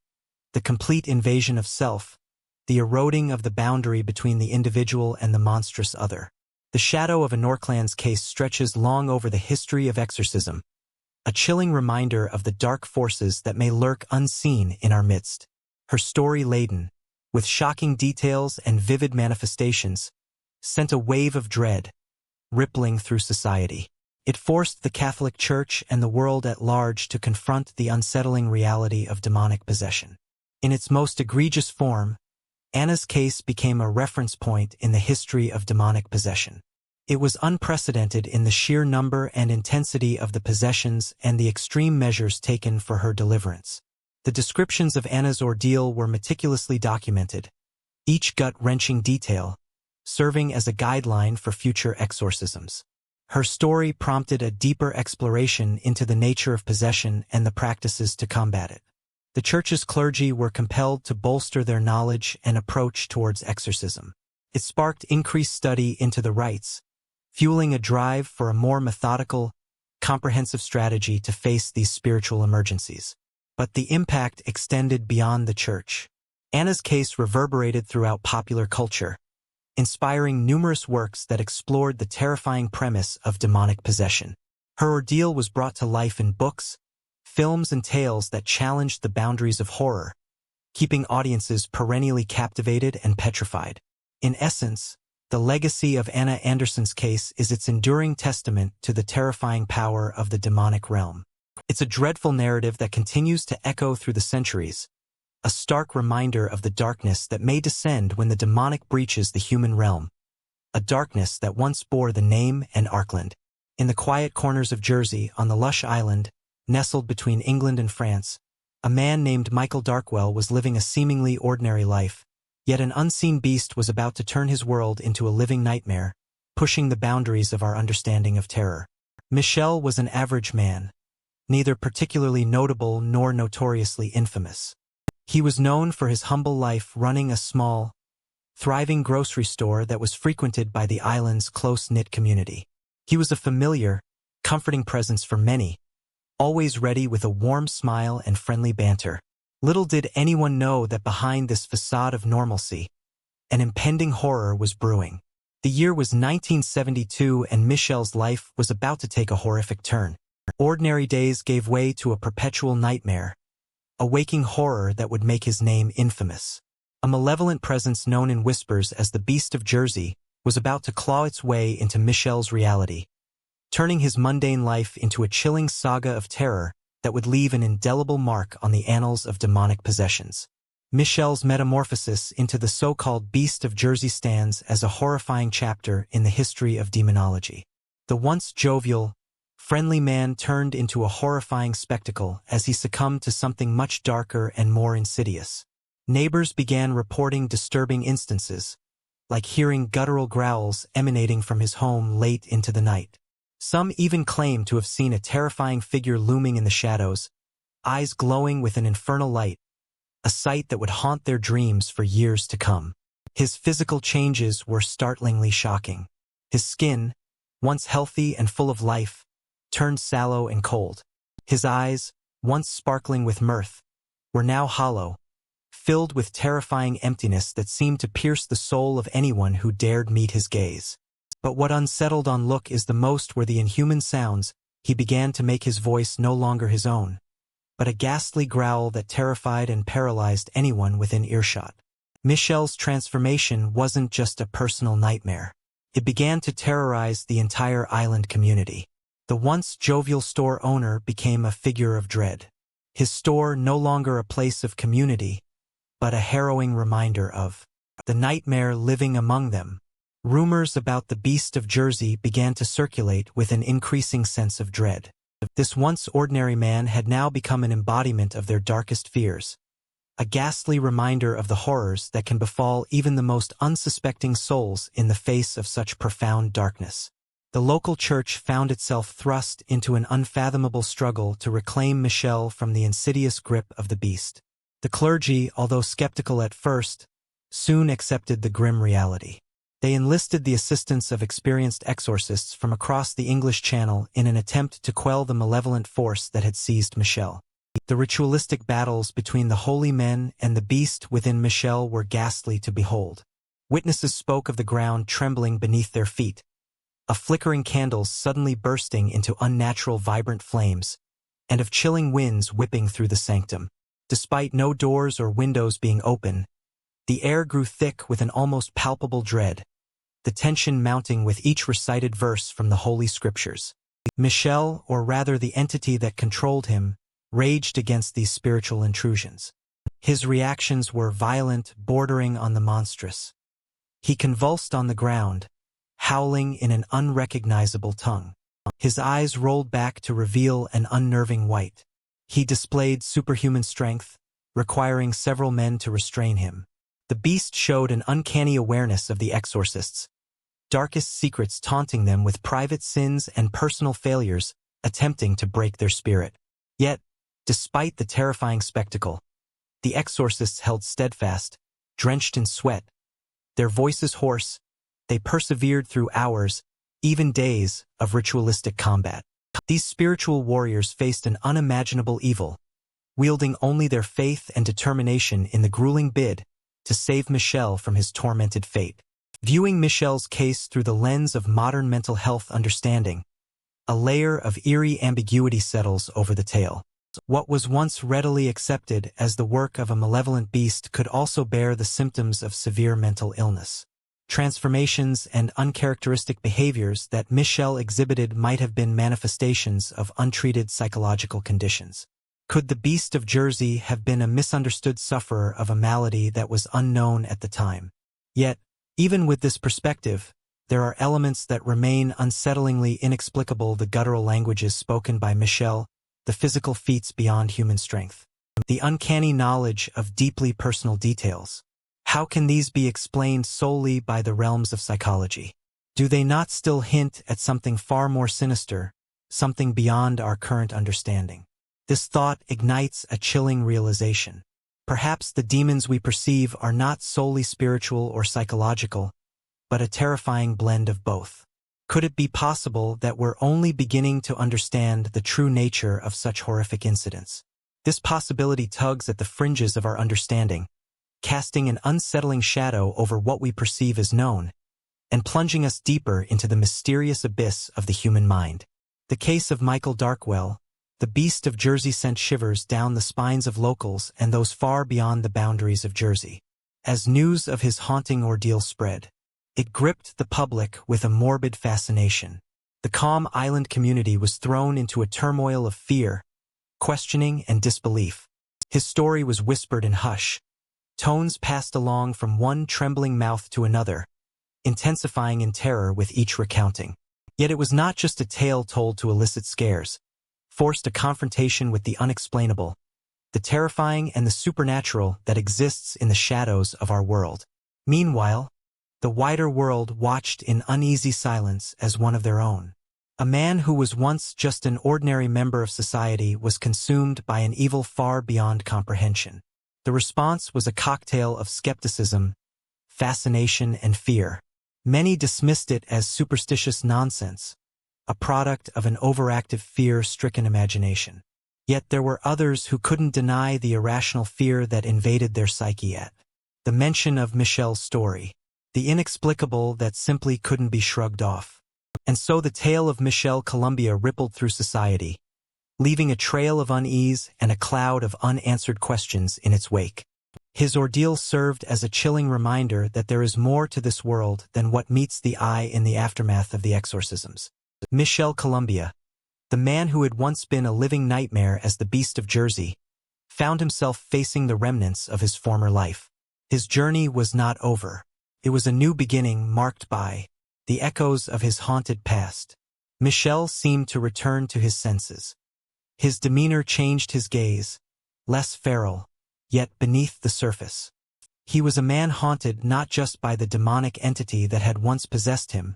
the complete invasion of self, the eroding of the boundary between the individual and the monstrous other. The shadow of Anorcland's case stretches long over the history of exorcism, a chilling reminder of the dark forces that may lurk unseen in our midst. Her story, laden with shocking details and vivid manifestations, sent a wave of dread, rippling through society. It forced the Catholic Church and the world at large to confront the unsettling reality of demonic possession. In its most egregious form, Anna's case became a reference point in the history of demonic possession. It was unprecedented in the sheer number and intensity of the possessions and the extreme measures taken for her deliverance. The descriptions of Anna's ordeal were meticulously documented, each gut-wrenching detail serving as a guideline for future exorcisms. Her story prompted a deeper exploration into the nature of possession and the practices to combat it. The Church's clergy were compelled to bolster their knowledge and approach towards exorcism. It sparked increased study into the rites, fueling a drive for a more methodical, comprehensive strategy to face these spiritual emergencies. But the impact extended beyond the Church. Anna's case reverberated throughout popular culture, inspiring numerous works that explored the terrifying premise of demonic possession. Her ordeal was brought to life in books, films, and tales that challenged the boundaries of horror, keeping audiences perennially captivated and petrified. In essence, the legacy of Anna Anderson's case is its enduring testament to the terrifying power of the demonic realm. It's a dreadful narrative that continues to echo through the centuries, a stark reminder of the darkness that may descend when the demonic breaches the human realm, a darkness that once bore the name and Arkland. In the quiet corners of Jersey, on the lush island, nestled between England and France, a man named Michael Darkwell was living a seemingly ordinary life, yet an unseen beast was about to turn his world into a living nightmare, pushing the boundaries of our understanding of terror. Michel was an average man, neither particularly notable nor notoriously infamous. He was known for his humble life running a small, thriving grocery store that was frequented by the island's close-knit community. He was a familiar, comforting presence for many, always ready with a warm smile and friendly banter. Little did anyone know that behind this facade of normalcy, an impending horror was brewing. The year was 1972 and Michel's life was about to take a horrific turn. Ordinary days gave way to a perpetual nightmare, a waking horror that would make his name infamous. A malevolent presence known in whispers as the Beast of Jersey was about to claw its way into Michel's reality, turning his mundane life into a chilling saga of terror that would leave an indelible mark on the annals of demonic possessions. Michel's metamorphosis into the so-called Beast of Jersey stands as a horrifying chapter in the history of demonology. The once jovial, friendly man turned into a horrifying spectacle as he succumbed to something much darker and more insidious. Neighbors began reporting disturbing instances, like hearing guttural growls emanating from his home late into the night. Some even claimed to have seen a terrifying figure looming in the shadows, eyes glowing with an infernal light, a sight that would haunt their dreams for years to come. His physical changes were startlingly shocking. His skin, once healthy and full of life, turned sallow and cold. His eyes, once sparkling with mirth, were now hollow, filled with terrifying emptiness that seemed to pierce the soul of anyone who dared meet his gaze. But what unsettled on look is the most were the inhuman sounds. He began to make his voice no longer his own, but a ghastly growl that terrified and paralyzed anyone within earshot. Michel's transformation wasn't just a personal nightmare. It began to terrorize the entire island community. The once jovial store owner became a figure of dread. His store no longer a place of community, but a harrowing reminder of the nightmare living among them. Rumors about the Beast of Jersey began to circulate with an increasing sense of dread. This once ordinary man had now become an embodiment of their darkest fears, a ghastly reminder of the horrors that can befall even the most unsuspecting souls in the face of such profound darkness. The local church found itself thrust into an unfathomable struggle to reclaim Michel from the insidious grip of the beast. The clergy, although skeptical at first, soon accepted the grim reality. They enlisted the assistance of experienced exorcists from across the English Channel in an attempt to quell the malevolent force that had seized Michel. The ritualistic battles between the holy men and the beast within Michel were ghastly to behold. Witnesses spoke of the ground trembling beneath their feet, of flickering candles suddenly bursting into unnatural vibrant flames, and of chilling winds whipping through the sanctum. Despite no doors or windows being open, the air grew thick with an almost palpable dread, the tension mounting with each recited verse from the Holy Scriptures. Michel, or rather the entity that controlled him, raged against these spiritual intrusions. His reactions were violent, bordering on the monstrous. He convulsed on the ground, howling in an unrecognizable tongue. His eyes rolled back to reveal an unnerving white. He displayed superhuman strength, requiring several men to restrain him. The beast showed an uncanny awareness of the exorcists, darkest secrets taunting them with private sins and personal failures, attempting to break their spirit. Yet, despite the terrifying spectacle, the exorcists held steadfast, drenched in sweat. Their voices hoarse, they persevered through hours, even days, of ritualistic combat. These spiritual warriors faced an unimaginable evil, wielding only their faith and determination in the grueling bid to save Michel from his tormented fate. Viewing Michel's case through the lens of modern mental health understanding, a layer of eerie ambiguity settles over the tale. What was once readily accepted as the work of a malevolent beast could also bear the symptoms of severe mental illness. Transformations and uncharacteristic behaviors that Michel exhibited might have been manifestations of untreated psychological conditions. Could the Beast of Jersey have been a misunderstood sufferer of a malady that was unknown at the time? Yet, even with this perspective, there are elements that remain unsettlingly inexplicable: the guttural languages spoken by Michel, the physical feats beyond human strength, the uncanny knowledge of deeply personal details. How can these be explained solely by the realms of psychology? Do they not still hint at something far more sinister, something beyond our current understanding? This thought ignites a chilling realization. Perhaps the demons we perceive are not solely spiritual or psychological, but a terrifying blend of both. Could it be possible that we're only beginning to understand the true nature of such horrific incidents? This possibility tugs at the fringes of our understanding, casting an unsettling shadow over what we perceive as known, and plunging us deeper into the mysterious abyss of the human mind. The case of Michael Darkwell, the Beast of Jersey, sent shivers down the spines of locals and those far beyond the boundaries of Jersey. As news of his haunting ordeal spread, it gripped the public with a morbid fascination. The calm island community was thrown into a turmoil of fear, questioning, and disbelief. His story was whispered in hush. Tones passed along from one trembling mouth to another, intensifying in terror with each recounting. Yet it was not just a tale told to elicit scares, forced a confrontation with the unexplainable, the terrifying and the supernatural that exists in the shadows of our world. Meanwhile, the wider world watched in uneasy silence as one of their own. A man who was once just an ordinary member of society was consumed by an evil far beyond comprehension. The response was a cocktail of skepticism, fascination, and fear. Many dismissed it as superstitious nonsense, a product of an overactive fear-stricken imagination. Yet there were others who couldn't deny the irrational fear that invaded their psyche at the mention of Michel's story, the inexplicable that simply couldn't be shrugged off. And so the tale of Michel Columbia rippled through society, leaving a trail of unease and a cloud of unanswered questions in its wake. His ordeal served as a chilling reminder that there is more to this world than what meets the eye in the aftermath of the exorcisms. Michel Columbia, the man who had once been a living nightmare as the Beast of Jersey, found himself facing the remnants of his former life. His journey was not over. It was a new beginning marked by the echoes of his haunted past. Michel seemed to return to his senses. His demeanor changed, his gaze, less feral, yet beneath the surface. He was a man haunted not just by the demonic entity that had once possessed him,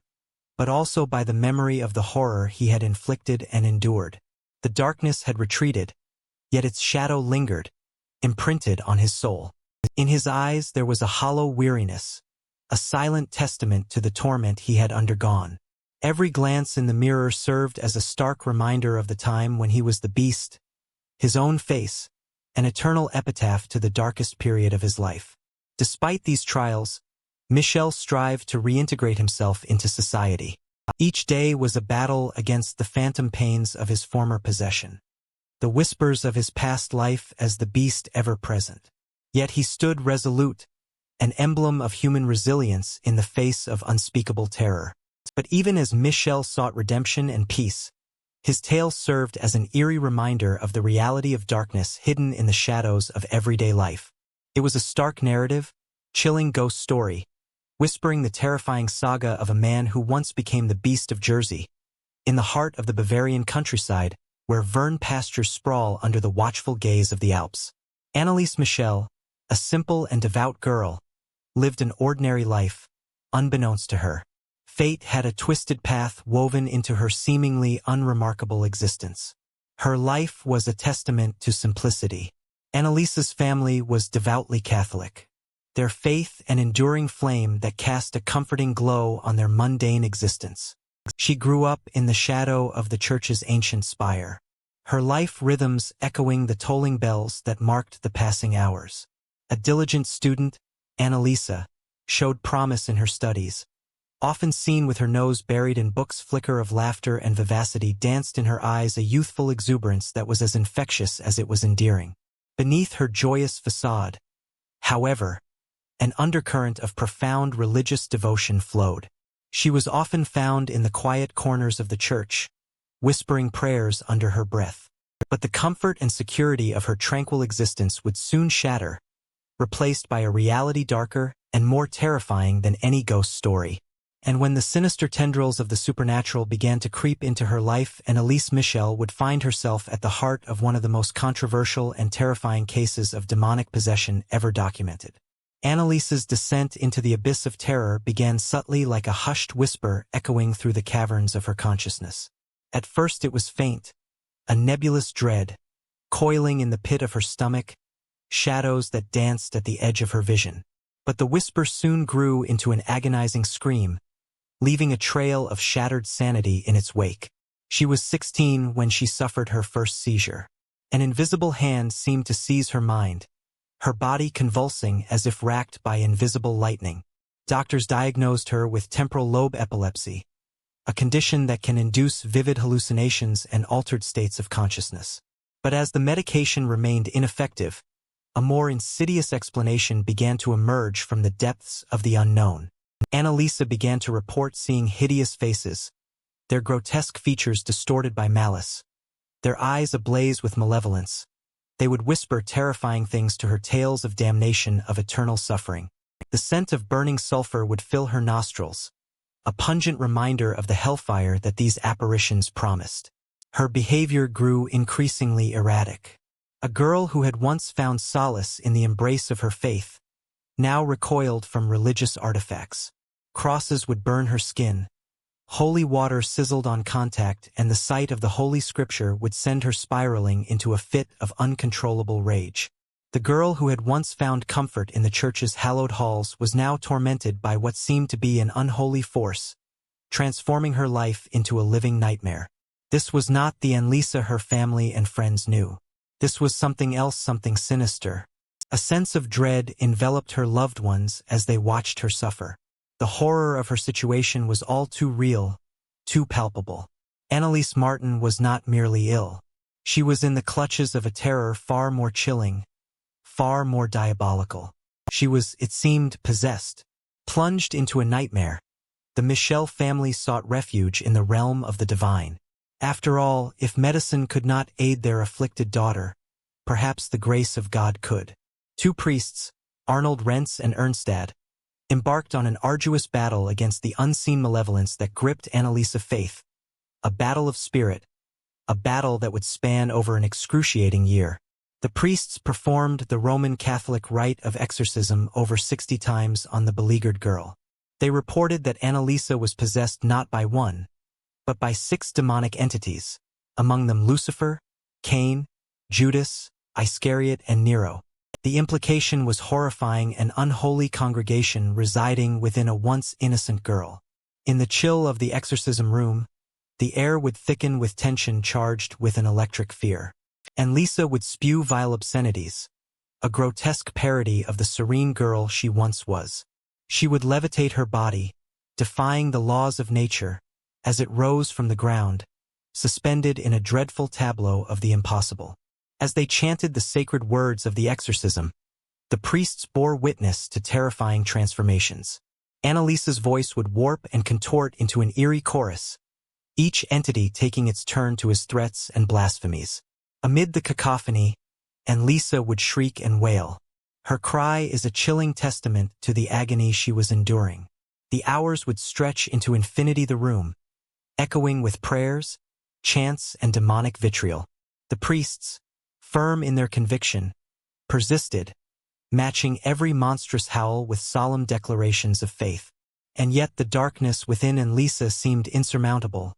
but also by the memory of the horror he had inflicted and endured. The darkness had retreated, yet its shadow lingered, imprinted on his soul. In his eyes there was a hollow weariness, a silent testament to the torment he had undergone. Every glance in the mirror served as a stark reminder of the time when he was the beast, his own face, an eternal epitaph to the darkest period of his life. Despite these trials, Michel strived to reintegrate himself into society. Each day was a battle against the phantom pains of his former possession, the whispers of his past life as the beast ever present. Yet he stood resolute, an emblem of human resilience in the face of unspeakable terror. But even as Michel sought redemption and peace, his tale served as an eerie reminder of the reality of darkness hidden in the shadows of everyday life. It was a stark narrative, chilling ghost story, whispering the terrifying saga of a man who once became the Beast of Jersey. In the heart of the Bavarian countryside, where vern pastures sprawl under the watchful gaze of the Alps, Annelise Martin, a simple and devout girl, lived an ordinary life, unbeknownst to her. Fate had a twisted path woven into her seemingly unremarkable existence. Her life was a testament to simplicity. Annelise's family was devoutly Catholic, their faith an enduring flame that cast a comforting glow on their mundane existence. She grew up in the shadow of the church's ancient spire, her life rhythms echoing the tolling bells that marked the passing hours. A diligent student, Annelise showed promise in her studies. Often seen with her nose buried in books, flicker of laughter and vivacity danced in her eyes, a youthful exuberance that was as infectious as it was endearing. Beneath her joyous facade, however, an undercurrent of profound religious devotion flowed. She was often found in the quiet corners of the church, whispering prayers under her breath. But the comfort and security of her tranquil existence would soon shatter, replaced by a reality darker and more terrifying than any ghost story. And when the sinister tendrils of the supernatural began to creep into her life, Annelise Martin would find herself at the heart of one of the most controversial and terrifying cases of demonic possession ever documented. Annelise's descent into the abyss of terror began subtly, like a hushed whisper echoing through the caverns of her consciousness. At first it was faint, a nebulous dread, coiling in the pit of her stomach, shadows that danced at the edge of her vision. But the whisper soon grew into an agonizing scream, leaving a trail of shattered sanity in its wake. She was 16 when she suffered her first seizure. An invisible hand seemed to seize her mind, her body convulsing as if racked by invisible lightning. Doctors diagnosed her with temporal lobe epilepsy, a condition that can induce vivid hallucinations and altered states of consciousness. But as the medication remained ineffective, a more insidious explanation began to emerge from the depths of the unknown. Annelise began to report seeing hideous faces, their grotesque features distorted by malice, their eyes ablaze with malevolence. They would whisper terrifying things to her, tales of damnation, of eternal suffering. The scent of burning sulfur would fill her nostrils, a pungent reminder of the hellfire that these apparitions promised. Her behavior grew increasingly erratic. A girl who had once found solace in the embrace of her faith now recoiled from religious artifacts. Crosses would burn her skin, holy water sizzled on contact, and the sight of the Holy Scripture would send her spiraling into a fit of uncontrollable rage. The girl who had once found comfort in the church's hallowed halls was now tormented by what seemed to be an unholy force, transforming her life into a living nightmare. This was not the Annelise her family and friends knew. This was something else, something sinister. A sense of dread enveloped her loved ones as they watched her suffer. The horror of her situation was all too real, too palpable. Annelise Martin was not merely ill. She was in the clutches of a terror far more chilling, far more diabolical. She was, it seemed, possessed, plunged into a nightmare. The Martin family sought refuge in the realm of the divine. After all, if medicine could not aid their afflicted daughter, perhaps the grace of God could. Two priests, Arnold Rentz and Ernstad, embarked on an arduous battle against the unseen malevolence that gripped Annelise faith. A battle of spirit, a battle that would span over an excruciating year. The priests performed the Roman Catholic rite of exorcism over 60 times on the beleaguered girl. They reported that Annelise was possessed not by one, but by 6 demonic entities, among them Lucifer, Cain, Judas, Iscariot, and Nero. The implication was horrifying: an unholy congregation residing within a once innocent girl. In the chill of the exorcism room, the air would thicken with tension charged with an electric fear. Annelise would spew vile obscenities, a grotesque parody of the serene girl she once was. She would levitate her body, defying the laws of nature, as it rose from the ground, suspended in a dreadful tableau of the impossible. As they chanted the sacred words of the exorcism, the priests bore witness to terrifying transformations. Annelise's voice would warp and contort into an eerie chorus, each entity taking its turn to his threats and blasphemies. Amid the cacophony, Annelise would shriek and wail, Her cry is a chilling testament to the agony she was enduring. The hours would stretch into infinity the room, echoing with prayers, chants, and demonic vitriol. The priests, firm in their conviction, persisted, matching every monstrous howl with solemn declarations of faith. And yet the darkness within Annelise seemed insurmountable,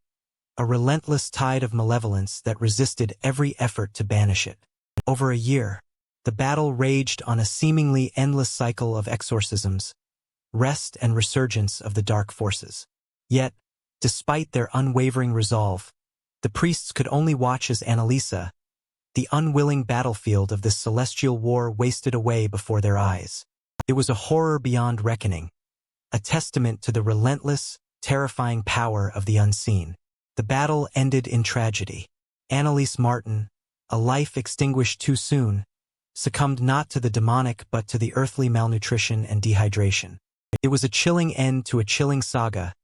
a relentless tide of malevolence that resisted every effort to banish it. Over a year, the battle raged on a seemingly endless cycle of exorcisms, rest and resurgence of the dark forces. Yet, despite their unwavering resolve, the priests could only watch as Annelise, the unwilling battlefield of this celestial war, wasted away before their eyes. It was a horror beyond reckoning, a testament to the relentless, terrifying power of the unseen. The battle ended in tragedy. Annelise Martin, a life extinguished too soon, succumbed not to the demonic but to the earthly malnutrition and dehydration. It was a chilling end to a chilling saga,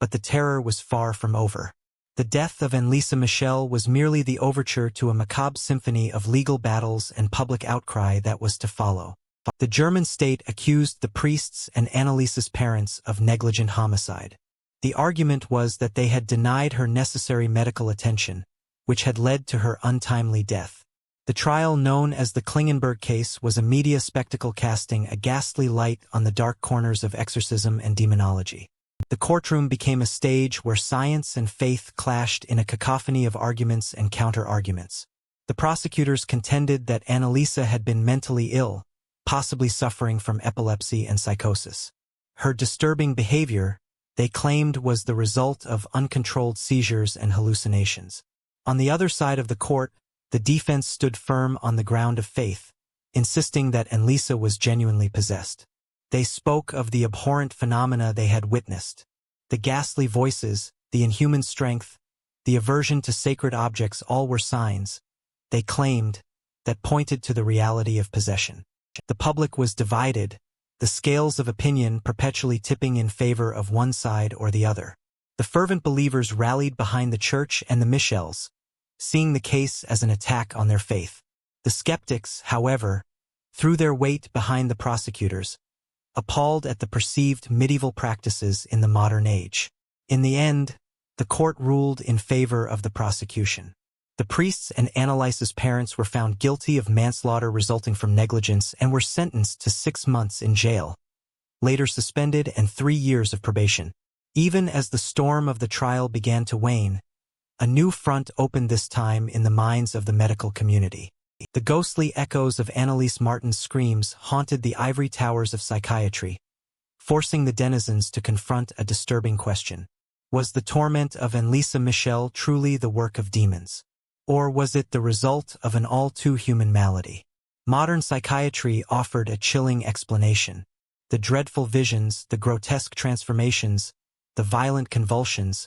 but the terror was far from over. The death of Annelise Michel was merely the overture to a macabre symphony of legal battles and public outcry that was to follow. The German state accused the priests and Annelise's parents of negligent homicide. The argument was that they had denied her necessary medical attention, which had led to her untimely death. The trial, known as the Klingenberg case, was a media spectacle casting a ghastly light on the dark corners of exorcism and demonology. The courtroom became a stage where science and faith clashed in a cacophony of arguments and counter-arguments. The prosecutors contended that Annelise had been mentally ill, possibly suffering from epilepsy and psychosis. Her disturbing behavior, they claimed, was the result of uncontrolled seizures and hallucinations. On the other side of the court, the defense stood firm on the ground of faith, insisting that Annelise was genuinely possessed. They spoke of the abhorrent phenomena they had witnessed, the ghastly voices, the inhuman strength, the aversion to sacred objects. All were signs, they claimed, that pointed to the reality of possession. The public was divided, the scales of opinion perpetually tipping in favor of one side or the other. The fervent believers rallied behind the church and the Michels, seeing the case as an attack on their faith. The skeptics, however, threw their weight behind the prosecutors, appalled at the perceived medieval practices in the modern age. In the end, the court ruled in favor of the prosecution. The priests and Annelise's parents were found guilty of manslaughter resulting from negligence and were sentenced to 6 months in jail, later suspended, and 3 years of probation. Even as the storm of the trial began to wane, a new front opened, this time in the minds of the medical community. The ghostly echoes of Annelise Martin's screams haunted the ivory towers of psychiatry, forcing the denizens to confront a disturbing question. Was the torment of Annelise Michel truly the work of demons? Or was it the result of an all-too-human malady? Modern psychiatry offered a chilling explanation. The dreadful visions, the grotesque transformations, the violent convulsions,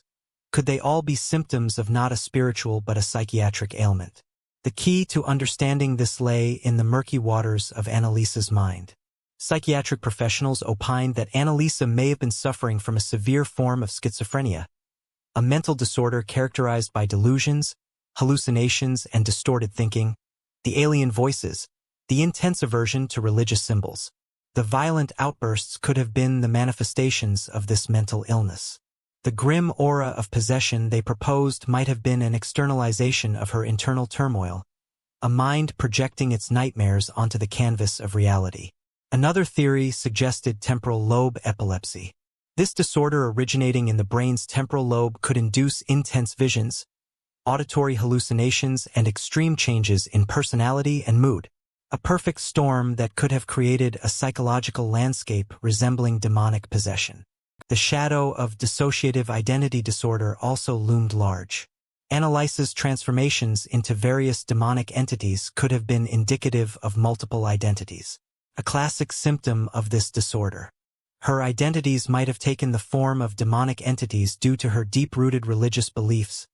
could they all be symptoms of not a spiritual but a psychiatric ailment? The key to understanding this lay in the murky waters of Annelise's mind. Psychiatric professionals opined that Annelise may have been suffering from a severe form of schizophrenia, a mental disorder characterized by delusions, hallucinations, and distorted thinking, the alien voices, the intense aversion to religious symbols. The violent outbursts could have been the manifestations of this mental illness. The grim aura of possession they proposed might have been an externalization of her internal turmoil, a mind projecting its nightmares onto the canvas of reality. Another theory suggested temporal lobe epilepsy. This disorder, originating in the brain's temporal lobe, could induce intense visions, auditory hallucinations, and extreme changes in personality and mood. A perfect storm that could have created a psychological landscape resembling demonic possession. The shadow of dissociative identity disorder also loomed large. Annelise's transformations into various demonic entities could have been indicative of multiple identities, a classic symptom of this disorder. Her identities might have taken the form of demonic entities due to her deep-rooted religious beliefs,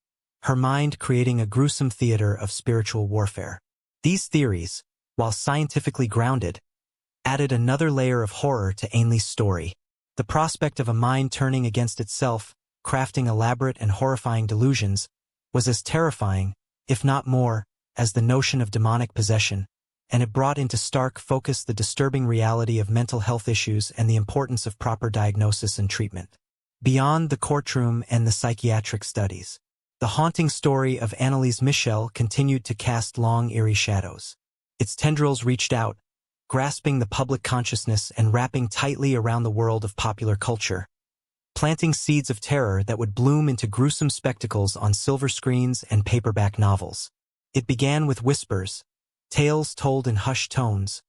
her mind creating a gruesome theater of spiritual warfare. These theories, while scientifically grounded, added another layer of horror to Annelise's story. The prospect of a mind turning against itself, crafting elaborate and horrifying delusions, was as terrifying, if not more, as the notion of demonic possession. and it brought into stark focus the disturbing reality of mental health issues and the importance of proper diagnosis and treatment. Beyond the courtroom and the psychiatric studies, the haunting story of Annelise Martin continued to cast long, eerie shadows. Its tendrils reached out, grasping the public consciousness and wrapping tightly around the world of popular culture, planting seeds of terror that would bloom into gruesome spectacles on silver screens and paperback novels. It began with whispers, tales told in hushed tones,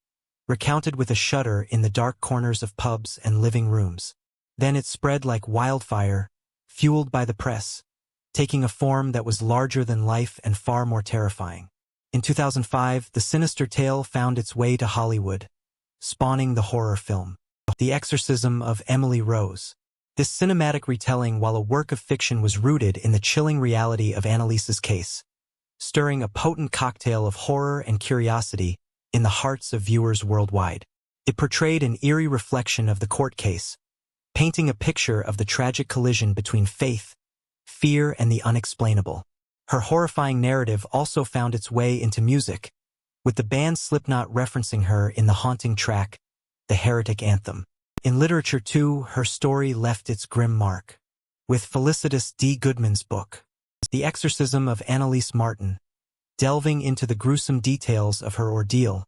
recounted with a shudder in the dark corners of pubs and living rooms. Then it spread like wildfire, fueled by the press, taking a form that was larger than life and far more terrifying. In 2005, the sinister tale found its way to Hollywood, spawning the horror film, The Exorcism of Emily Rose. This cinematic retelling, while a work of fiction, was rooted in the chilling reality of Annelise's case, stirring a potent cocktail of horror and curiosity in the hearts of viewers worldwide. It portrayed an eerie reflection of the court case, painting a picture of the tragic collision between faith, fear, and the unexplainable. Her horrifying narrative also found its way into music, with the band Slipknot referencing her in the haunting track, The Heretic Anthem. In literature too, her story left its grim mark, with Felicitas D. Goodman's book, The Exorcism of Annelise Martin, delving into the gruesome details of her ordeal,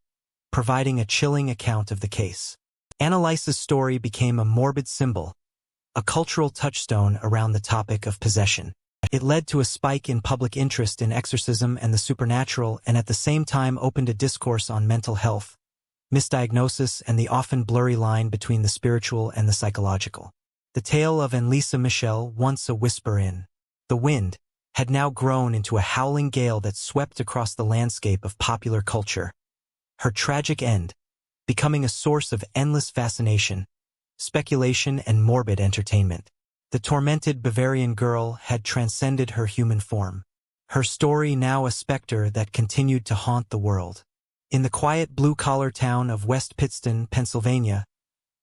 providing a chilling account of the case. Annelise's story became a morbid symbol, a cultural touchstone around the topic of possession. It led to a spike in public interest in exorcism and the supernatural, and at the same time opened a discourse on mental health, misdiagnosis, and the often blurry line between the spiritual and the psychological. The tale of Annelise Martin, once a whisper in the wind, had now grown into a howling gale that swept across the landscape of popular culture. Her tragic end, becoming a source of endless fascination, speculation, and morbid entertainment. The tormented Bavarian girl had transcended her human form, her story now a specter that continued to haunt the world. In the quiet blue-collar town of West Pittston, Pennsylvania,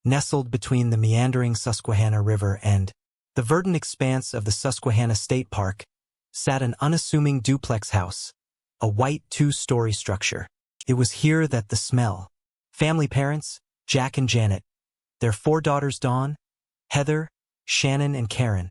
nestled between the meandering Susquehanna River and the verdant expanse of the Susquehanna State Park, sat an unassuming duplex house, a white two-story structure. It was here that the Smurl family parents, Jack and Janet, their 4 daughters Dawn, Heather, Shannon, and Karen,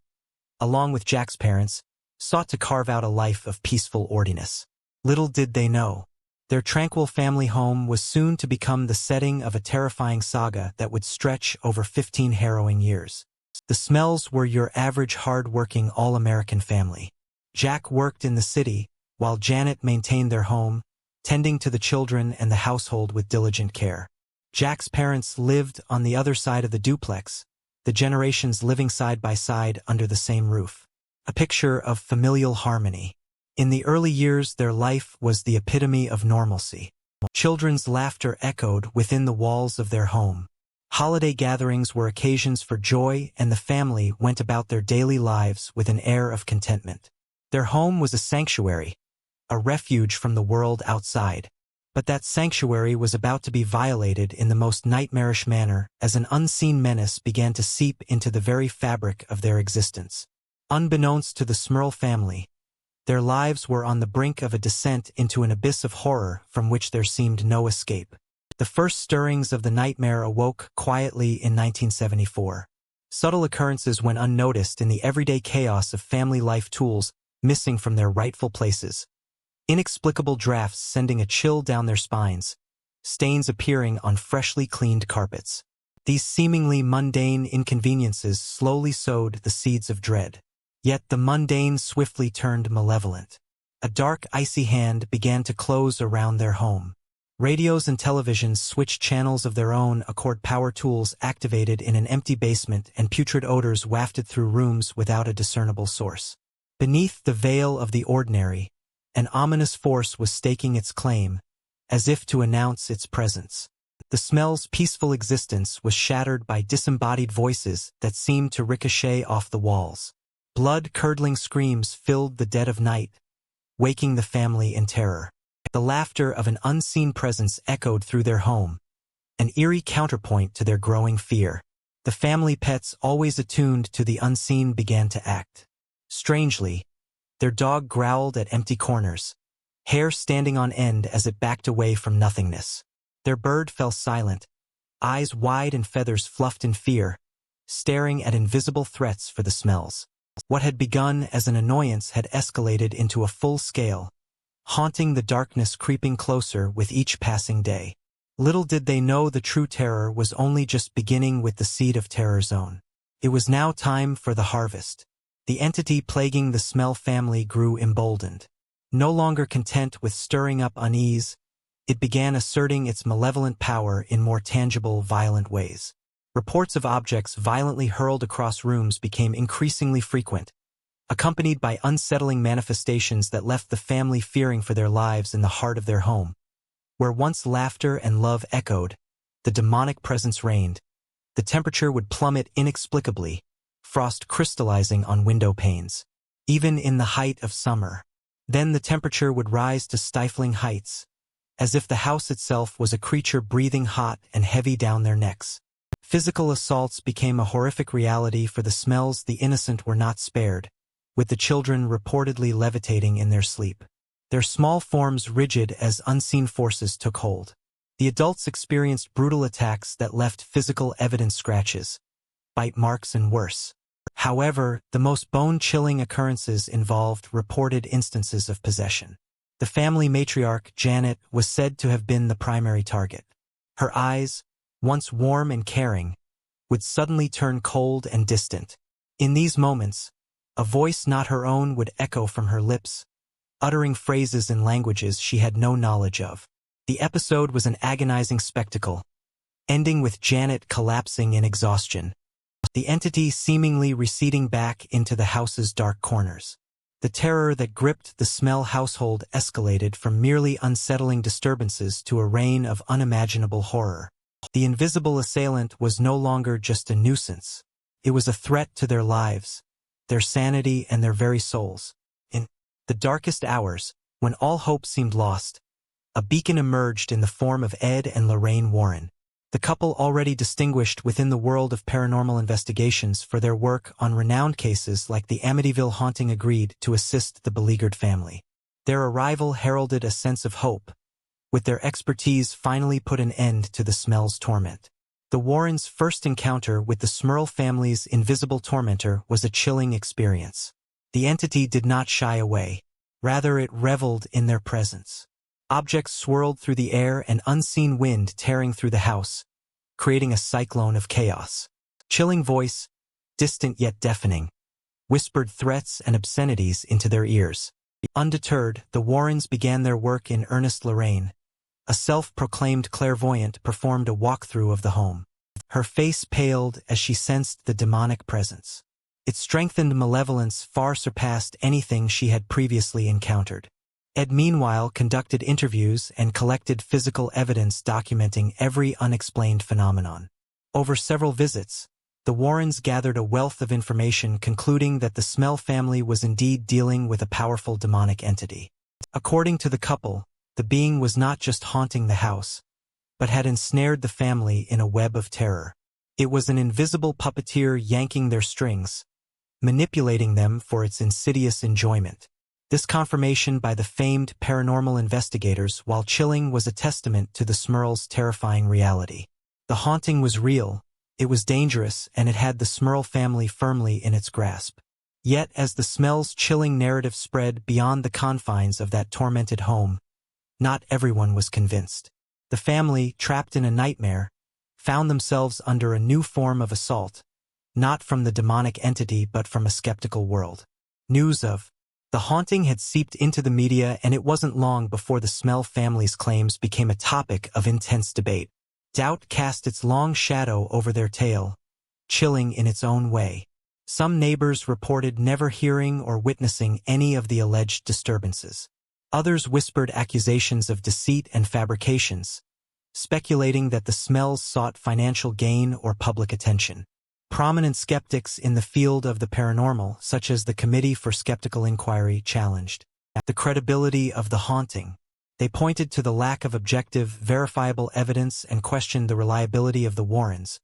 along with Jack's parents, sought to carve out a life of peaceful ordinance. Little did they know, their tranquil family home was soon to become the setting of a terrifying saga that would stretch over 15 harrowing years. The Smurls were your average hard-working all-American family. Jack worked in the city, while Janet maintained their home, tending to the children and the household with diligent care. Jack's parents lived on the other side of the duplex, the generations living side by side under the same roof. A picture of familial harmony. In the early years, their life was the epitome of normalcy. Children's laughter echoed within the walls of their home. Holiday gatherings were occasions for joy, and the family went about their daily lives with an air of contentment. Their home was a sanctuary, a refuge from the world outside. But that sanctuary was about to be violated in the most nightmarish manner as an unseen menace began to seep into the very fabric of their existence. Unbeknownst to the Smurl family, their lives were on the brink of a descent into an abyss of horror from which there seemed no escape. The first stirrings of the nightmare awoke quietly in 1974. Subtle occurrences went unnoticed in the everyday chaos of family life, tools missing from their rightful places, inexplicable drafts sending a chill down their spines, stains appearing on freshly cleaned carpets. These seemingly mundane inconveniences slowly sowed the seeds of dread. Yet the mundane swiftly turned malevolent. A dark, icy hand began to close around their home. Radios and televisions switched channels of their own accord, power tools activated in an empty basement, and putrid odors wafted through rooms without a discernible source. Beneath the veil of the ordinary, an ominous force was staking its claim, as if to announce its presence. The Smurl's peaceful existence was shattered by disembodied voices that seemed to ricochet off the walls. Blood-curdling screams filled the dead of night, waking the family in terror. The laughter of an unseen presence echoed through their home, an eerie counterpoint to their growing fear. The family pets, always attuned to the unseen, began to act strangely. Their dog growled at empty corners, hair standing on end as it backed away from nothingness. Their bird fell silent, eyes wide and feathers fluffed in fear, staring at invisible threats for the smells. What had begun as an annoyance had escalated into a full-scale, haunting the darkness creeping closer with each passing day. Little did they know the true terror was only just beginning with the seed of terror zone. It was now time for the harvest. The entity plaguing the Smurl family grew emboldened. No longer content with stirring up unease, it began asserting its malevolent power in more tangible, violent ways. Reports of objects violently hurled across rooms became increasingly frequent, accompanied by unsettling manifestations that left the family fearing for their lives in the heart of their home. Where once laughter and love echoed, the demonic presence reigned. The temperature would plummet inexplicably, frost crystallizing on window panes, even in the height of summer. Then the temperature would rise to stifling heights, as if the house itself was a creature breathing hot and heavy down their necks. Physical assaults became a horrific reality for the Smurls. The innocent were not spared, with the children reportedly levitating in their sleep, their small forms rigid as unseen forces took hold. The adults experienced brutal attacks that left physical evidence: scratches, bite marks, and worse. However, the most bone-chilling occurrences involved reported instances of possession. The family matriarch, Janet, was said to have been the primary target. Her eyes, once warm and caring, would suddenly turn cold and distant. In these moments, a voice not her own would echo from her lips, uttering phrases in languages she had no knowledge of. The episode was an agonizing spectacle, ending with Janet collapsing in exhaustion, the entity seemingly receding back into the house's dark corners. The terror that gripped the Smurl household escalated from merely unsettling disturbances to a reign of unimaginable horror. The invisible assailant was no longer just a nuisance. It was a threat to their lives, their sanity, and their very souls. In the darkest hours, when all hope seemed lost, a beacon emerged in the form of Ed and Lorraine Warren. The couple, already distinguished within the world of paranormal investigations for their work on renowned cases like the Amityville haunting, agreed to assist the beleaguered family. Their arrival heralded a sense of hope, with their expertise finally put an end to the Smurl's torment. The Warrens' first encounter with the Smurl family's invisible tormentor was a chilling experience. The entity did not shy away. Rather, it reveled in their presence. Objects swirled through the air, and unseen wind tearing through the house, creating a cyclone of chaos. Chilling voice, distant yet deafening, whispered threats and obscenities into their ears. Undeterred, the Warrens began their work in earnest. Lorraine, a self-proclaimed clairvoyant, performed a walkthrough of the home. Her face paled as she sensed the demonic presence. Its strengthened malevolence far surpassed anything she had previously encountered. Ed, meanwhile, conducted interviews and collected physical evidence documenting every unexplained phenomenon. Over several visits, the Warrens gathered a wealth of information, concluding that the Smurl family was indeed dealing with a powerful demonic entity. According to the couple, the being was not just haunting the house, but had ensnared the family in a web of terror. It was an invisible puppeteer yanking their strings, manipulating them for its insidious enjoyment. This confirmation by the famed paranormal investigators, while chilling, was a testament to the Smurl's terrifying reality. The haunting was real, it was dangerous, and it had the Smurl family firmly in its grasp. Yet, as the Smurl's chilling narrative spread beyond the confines of that tormented home, not everyone was convinced. The family, trapped in a nightmare, found themselves under a new form of assault, not from the demonic entity but from a skeptical world. News of the haunting had seeped into the media, and it wasn't long before the Smurl family's claims became a topic of intense debate. Doubt cast its long shadow over their tale, chilling in its own way. Some neighbors reported never hearing or witnessing any of the alleged disturbances. Others whispered accusations of deceit and fabrications, speculating that the Smurls sought financial gain or public attention. Prominent skeptics in the field of the paranormal, such as the Committee for Skeptical Inquiry, challenged the credibility of the haunting. They pointed to the lack of objective, verifiable evidence and questioned the reliability of the Warrens,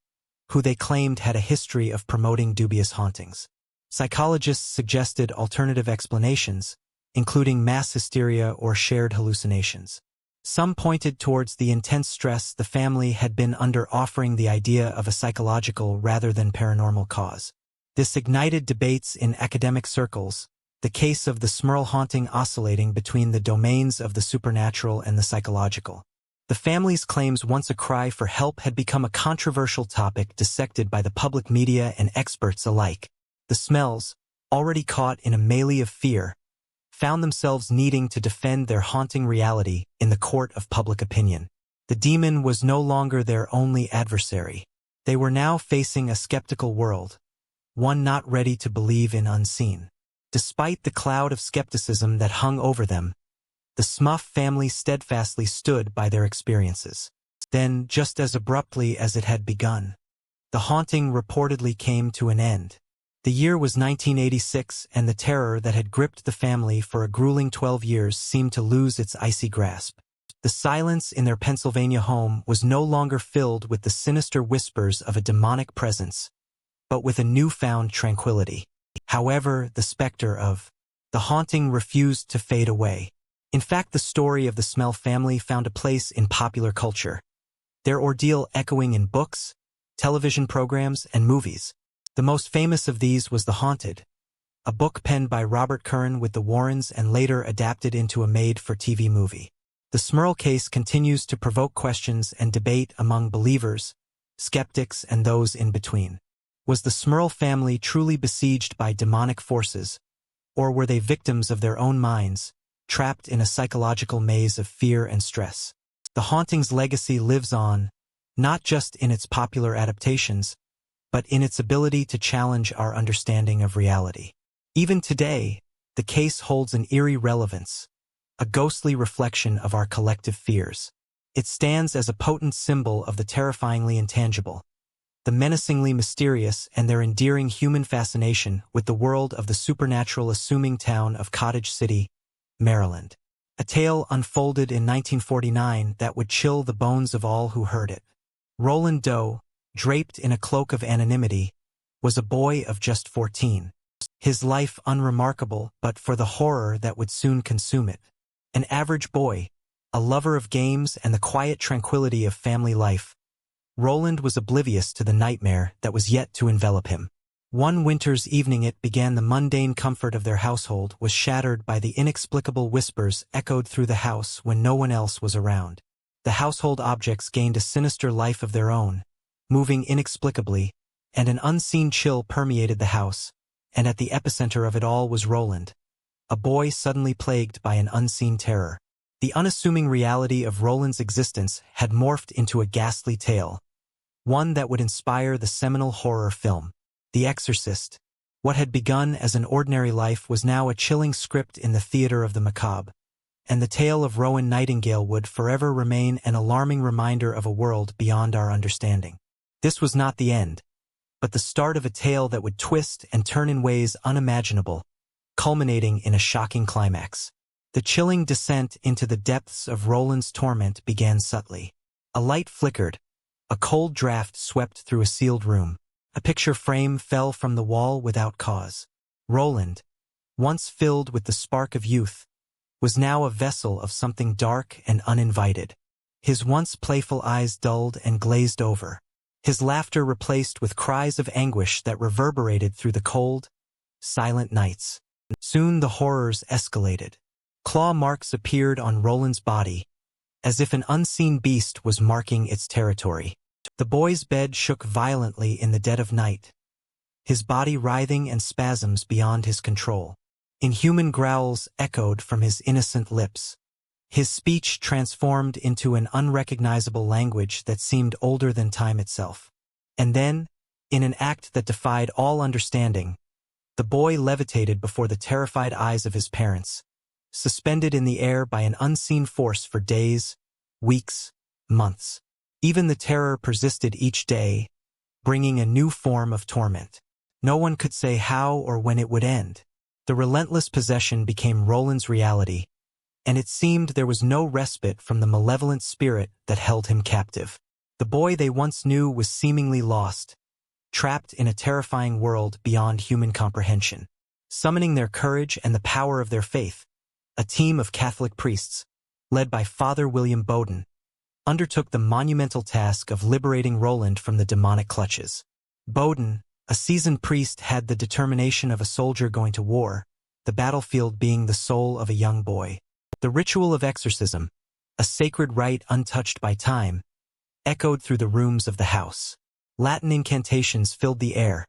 who they claimed had a history of promoting dubious hauntings. Psychologists suggested alternative explanations, including mass hysteria or shared hallucinations. Some pointed towards the intense stress the family had been under, offering the idea of a psychological rather than paranormal cause. This ignited debates in academic circles, the case of the Smurl haunting oscillating between the domains of the supernatural and the psychological. The family's claims, once a cry for help, had become a controversial topic dissected by the public media and experts alike. The Smurls, already caught in a melee of fear, found themselves needing to defend their haunting reality in the court of public opinion. The demon was no longer their only adversary. They were now facing a skeptical world, one not ready to believe in unseen. Despite the cloud of skepticism that hung over them, the Smuff family steadfastly stood by their experiences. Then, just as abruptly as it had begun, the haunting reportedly came to an end. The year was 1986, and the terror that had gripped the family for a grueling 12 years seemed to lose its icy grasp. The silence in their Pennsylvania home was no longer filled with the sinister whispers of a demonic presence, but with a newfound tranquility. However, the specter of the haunting refused to fade away. In fact, the story of the Smurl family found a place in popular culture, their ordeal echoing in books, television programs, and movies. The most famous of these was The Haunted, a book penned by Robert Curran with the Warrens and later adapted into a made-for-TV movie. The Smurl case continues to provoke questions and debate among believers, skeptics, and those in between. Was the Smurl family truly besieged by demonic forces, or were they victims of their own minds, trapped in a psychological maze of fear and stress? The haunting's legacy lives on, not just in its popular adaptations, but in its ability to challenge our understanding of reality. Even today, the case holds an eerie relevance, a ghostly reflection of our collective fears. It stands as a potent symbol of the terrifyingly intangible, the menacingly mysterious, and their endearing human fascination with the world of the supernatural assuming town of Cottage City, Maryland. A tale unfolded in 1949 that would chill the bones of all who heard it. Roland Doe, draped in a cloak of anonymity, was a boy of just 14. His life unremarkable but for the horror that would soon consume it. An average boy, a lover of games and the quiet tranquility of family life, Roland was oblivious to the nightmare that was yet to envelop him. One winter's evening it began, the mundane comfort of their household was shattered by the inexplicable whispers echoed through the house when no one else was around. The household objects gained a sinister life of their own, moving inexplicably, and an unseen chill permeated the house, and at the epicenter of it all was Roland, a boy suddenly plagued by an unseen terror. The unassuming reality of Roland's existence had morphed into a ghastly tale, one that would inspire the seminal horror film, The Exorcist. What had begun as an ordinary life was now a chilling script in the theater of the macabre, and the tale of Rowan Nightingale would forever remain an alarming reminder of a world beyond our understanding. This was not the end, but the start of a tale that would twist and turn in ways unimaginable, culminating in a shocking climax. The chilling descent into the depths of Roland's torment began subtly. A light flickered, a cold draft swept through a sealed room. A picture frame fell from the wall without cause. Roland, once filled with the spark of youth, was now a vessel of something dark and uninvited. His once playful eyes dulled and glazed over, his laughter replaced with cries of anguish that reverberated through the cold, silent nights. Soon the horrors escalated. Claw marks appeared on Roland's body, as if an unseen beast was marking its territory. The boy's bed shook violently in the dead of night, his body writhing and spasms beyond his control. Inhuman growls echoed from his innocent lips. His speech transformed into an unrecognizable language that seemed older than time itself. And then, in an act that defied all understanding, the boy levitated before the terrified eyes of his parents, suspended in the air by an unseen force for days, weeks, months. Even the terror persisted each day, bringing a new form of torment. No one could say how or when it would end. The relentless possession became Roland's reality, and it seemed there was no respite from the malevolent spirit that held him captive. The boy they once knew was seemingly lost, trapped in a terrifying world beyond human comprehension. Summoning their courage and the power of their faith, a team of Catholic priests, led by Father William Bowden, undertook the monumental task of liberating Roland from the demonic clutches. Bowden, a seasoned priest, had the determination of a soldier going to war, the battlefield being the soul of a young boy. The ritual of exorcism, a sacred rite untouched by time, echoed through the rooms of the house. Latin incantations filled the air,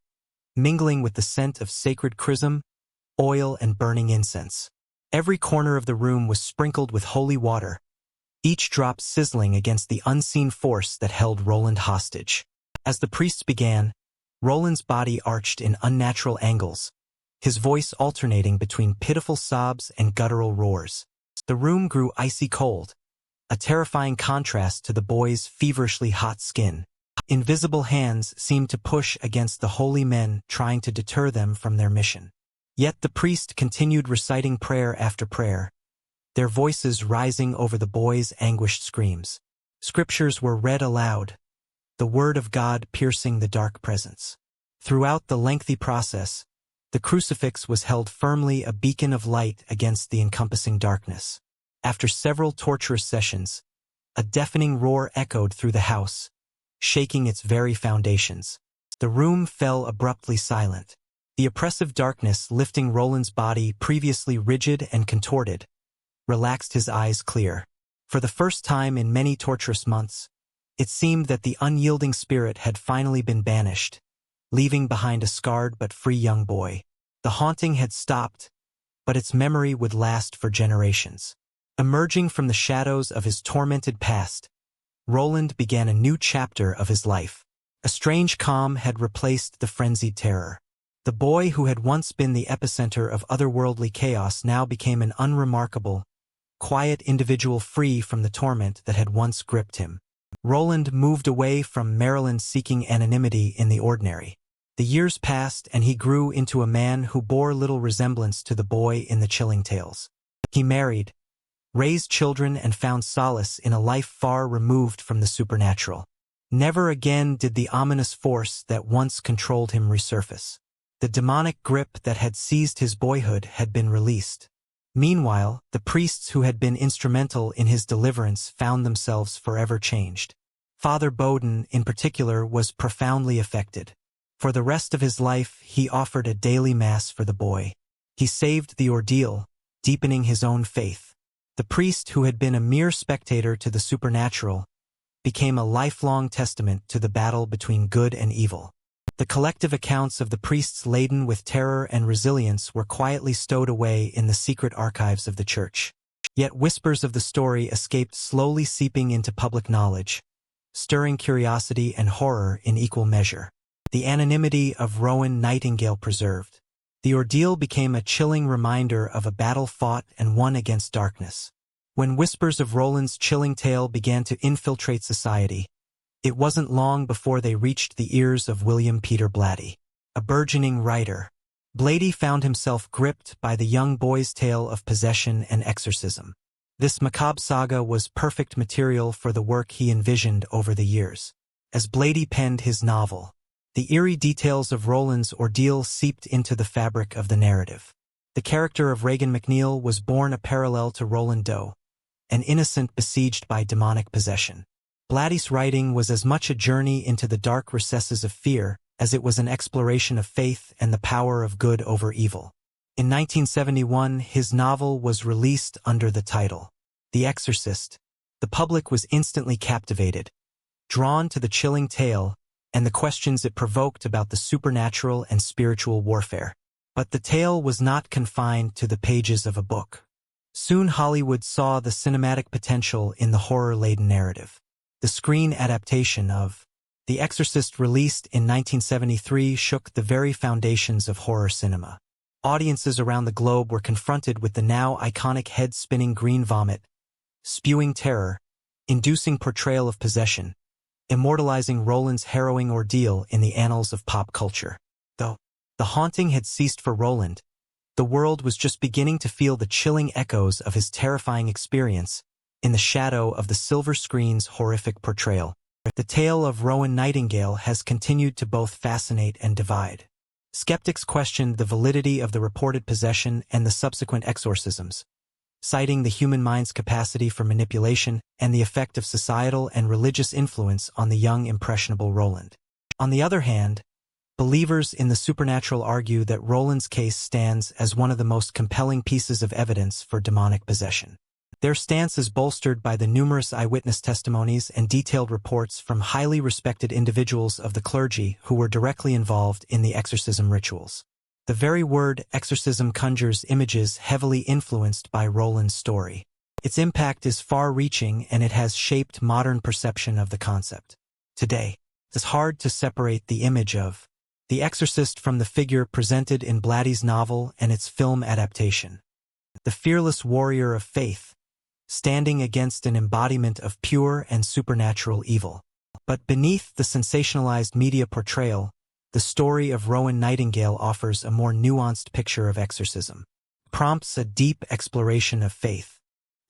mingling with the scent of sacred chrism, oil, and burning incense. Every corner of the room was sprinkled with holy water, each drop sizzling against the unseen force that held Roland hostage. As the priests began, Roland's body arched in unnatural angles, his voice alternating between pitiful sobs and guttural roars. The room grew icy cold, a terrifying contrast to the boy's feverishly hot skin. Invisible hands seemed to push against the holy men, trying to deter them from their mission. Yet the priest continued reciting prayer after prayer, their voices rising over the boy's anguished screams. Scriptures were read aloud, the word of God piercing the dark presence. Throughout the lengthy process, the crucifix was held firmly, a beacon of light against the encompassing darkness. After several torturous sessions, a deafening roar echoed through the house, shaking its very foundations. The room fell abruptly silent, the oppressive darkness lifting Roland's body, previously rigid and contorted, relaxed, his eyes clear. For the first time in many torturous months, it seemed that the unyielding spirit had finally been banished, leaving behind a scarred but free young boy. The haunting had stopped, but its memory would last for generations. Emerging from the shadows of his tormented past, Roland began a new chapter of his life. A strange calm had replaced the frenzied terror. The boy who had once been the epicenter of otherworldly chaos now became an unremarkable, quiet individual free from the torment that had once gripped him. Roland moved away from Maryland, seeking anonymity in the ordinary. The years passed, and he grew into a man who bore little resemblance to the boy in the chilling tales. He married, raised children, and found solace in a life far removed from the supernatural. Never again did the ominous force that once controlled him resurface. The demonic grip that had seized his boyhood had been released. Meanwhile, the priests who had been instrumental in his deliverance found themselves forever changed. Father Bowden, in particular, was profoundly affected. For the rest of his life, he offered a daily mass for the boy. He saved the ordeal, deepening his own faith. The priest, who had been a mere spectator to the supernatural, became a lifelong testament to the battle between good and evil. The collective accounts of the priests, laden with terror and resilience, were quietly stowed away in the secret archives of the church. Yet whispers of the story escaped, slowly seeping into public knowledge, stirring curiosity and horror in equal measure. The anonymity of Rowan Nightingale preserved. The ordeal became a chilling reminder of a battle fought and won against darkness. When whispers of Roland's chilling tale began to infiltrate society, it wasn't long before they reached the ears of William Peter Blatty, a burgeoning writer. Blatty found himself gripped by the young boy's tale of possession and exorcism. This macabre saga was perfect material for the work he envisioned over the years. As Blatty penned his novel, the eerie details of Roland's ordeal seeped into the fabric of the narrative. The character of Regan MacNeil was born a parallel to Roland Doe, an innocent besieged by demonic possession. Blatty's writing was as much a journey into the dark recesses of fear as it was an exploration of faith and the power of good over evil. In 1971, his novel was released under the title, The Exorcist. The public was instantly captivated, drawn to the chilling tale and the questions it provoked about the supernatural and spiritual warfare. But the tale was not confined to the pages of a book. Soon Hollywood saw the cinematic potential in the horror-laden narrative. The screen adaptation of The Exorcist, released in 1973, shook the very foundations of horror cinema. Audiences around the globe were confronted with the now iconic head-spinning green vomit, spewing terror, inducing portrayal of possession, immortalizing Roland's harrowing ordeal in the annals of pop culture. Though the haunting had ceased for Roland, the world was just beginning to feel the chilling echoes of his terrifying experience in the shadow of the silver screen's horrific portrayal. The tale of Rowan Nightingale has continued to both fascinate and divide. Skeptics questioned the validity of the reported possession and the subsequent exorcisms, citing the human mind's capacity for manipulation and the effect of societal and religious influence on the young impressionable Roland. On the other hand, believers in the supernatural argue that Roland's case stands as one of the most compelling pieces of evidence for demonic possession. Their stance is bolstered by the numerous eyewitness testimonies and detailed reports from highly respected individuals of the clergy who were directly involved in the exorcism rituals. The very word exorcism conjures images heavily influenced by Roland's story. Its impact is far-reaching and it has shaped modern perception of the concept. Today, it's hard to separate the image of the exorcist from the figure presented in Blatty's novel and its film adaptation. The fearless warrior of faith, standing against an embodiment of pure and supernatural evil. But beneath the sensationalized media portrayal, the story of Rowan Nightingale offers a more nuanced picture of exorcism. It prompts a deep exploration of faith,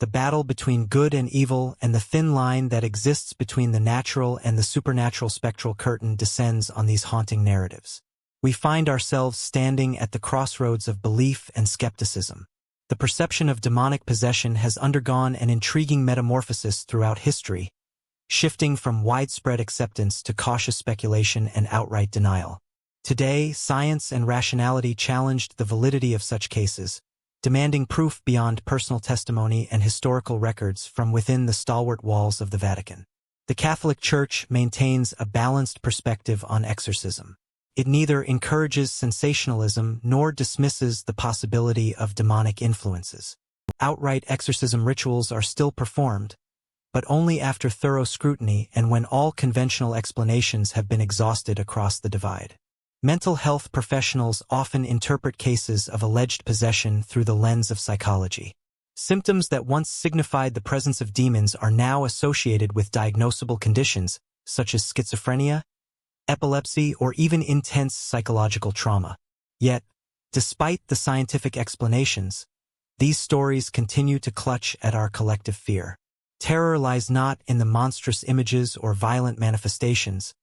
the battle between good and evil, and the thin line that exists between the natural and the supernatural. Spectral curtain descends on these haunting narratives. We find ourselves standing at the crossroads of belief and skepticism. The perception of demonic possession has undergone an intriguing metamorphosis throughout history, shifting from widespread acceptance to cautious speculation and outright denial. Today, science and rationality challenged the validity of such cases, demanding proof beyond personal testimony and historical records from within the stalwart walls of the Vatican. The Catholic Church maintains a balanced perspective on exorcism. It neither encourages sensationalism nor dismisses the possibility of demonic influences. Outright exorcism rituals are still performed, but only after thorough scrutiny and when all conventional explanations have been exhausted across the divide. Mental health professionals often interpret cases of alleged possession through the lens of psychology. Symptoms that once signified the presence of demons are now associated with diagnosable conditions such as schizophrenia, epilepsy, or even intense psychological trauma. Yet, despite the scientific explanations, these stories continue to clutch at our collective fear. Terror lies not in the monstrous images or violent manifestations,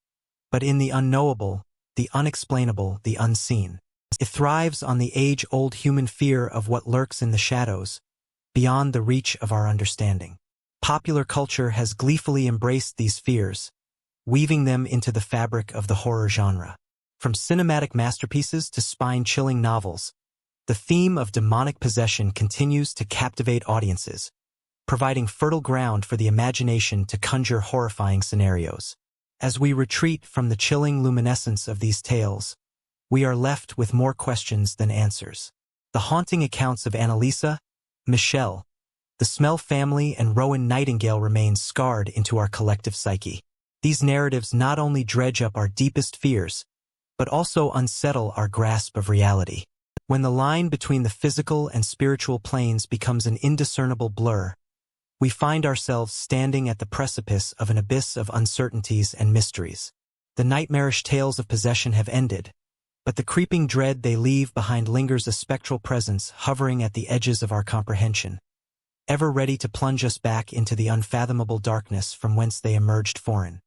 but in the unknowable, the unexplainable, the unseen. It thrives on the age-old human fear of what lurks in the shadows, beyond the reach of our understanding. Popular culture has gleefully embraced these fears, weaving them into the fabric of the horror genre. From cinematic masterpieces to spine-chilling novels, the theme of demonic possession continues to captivate audiences, providing fertile ground for the imagination to conjure horrifying scenarios. As we retreat from the chilling luminescence of these tales, we are left with more questions than answers. The haunting accounts of Annelise, Michelle, the Smurl family, and Rowan Nightingale remain scarred into our collective psyche. These narratives not only dredge up our deepest fears, but also unsettle our grasp of reality. When the line between the physical and spiritual planes becomes an indiscernible blur, we find ourselves standing at the precipice of an abyss of uncertainties and mysteries. The nightmarish tales of possession have ended, but the creeping dread they leave behind lingers, a spectral presence hovering at the edges of our comprehension, ever ready to plunge us back into the unfathomable darkness from whence they emerged foreign.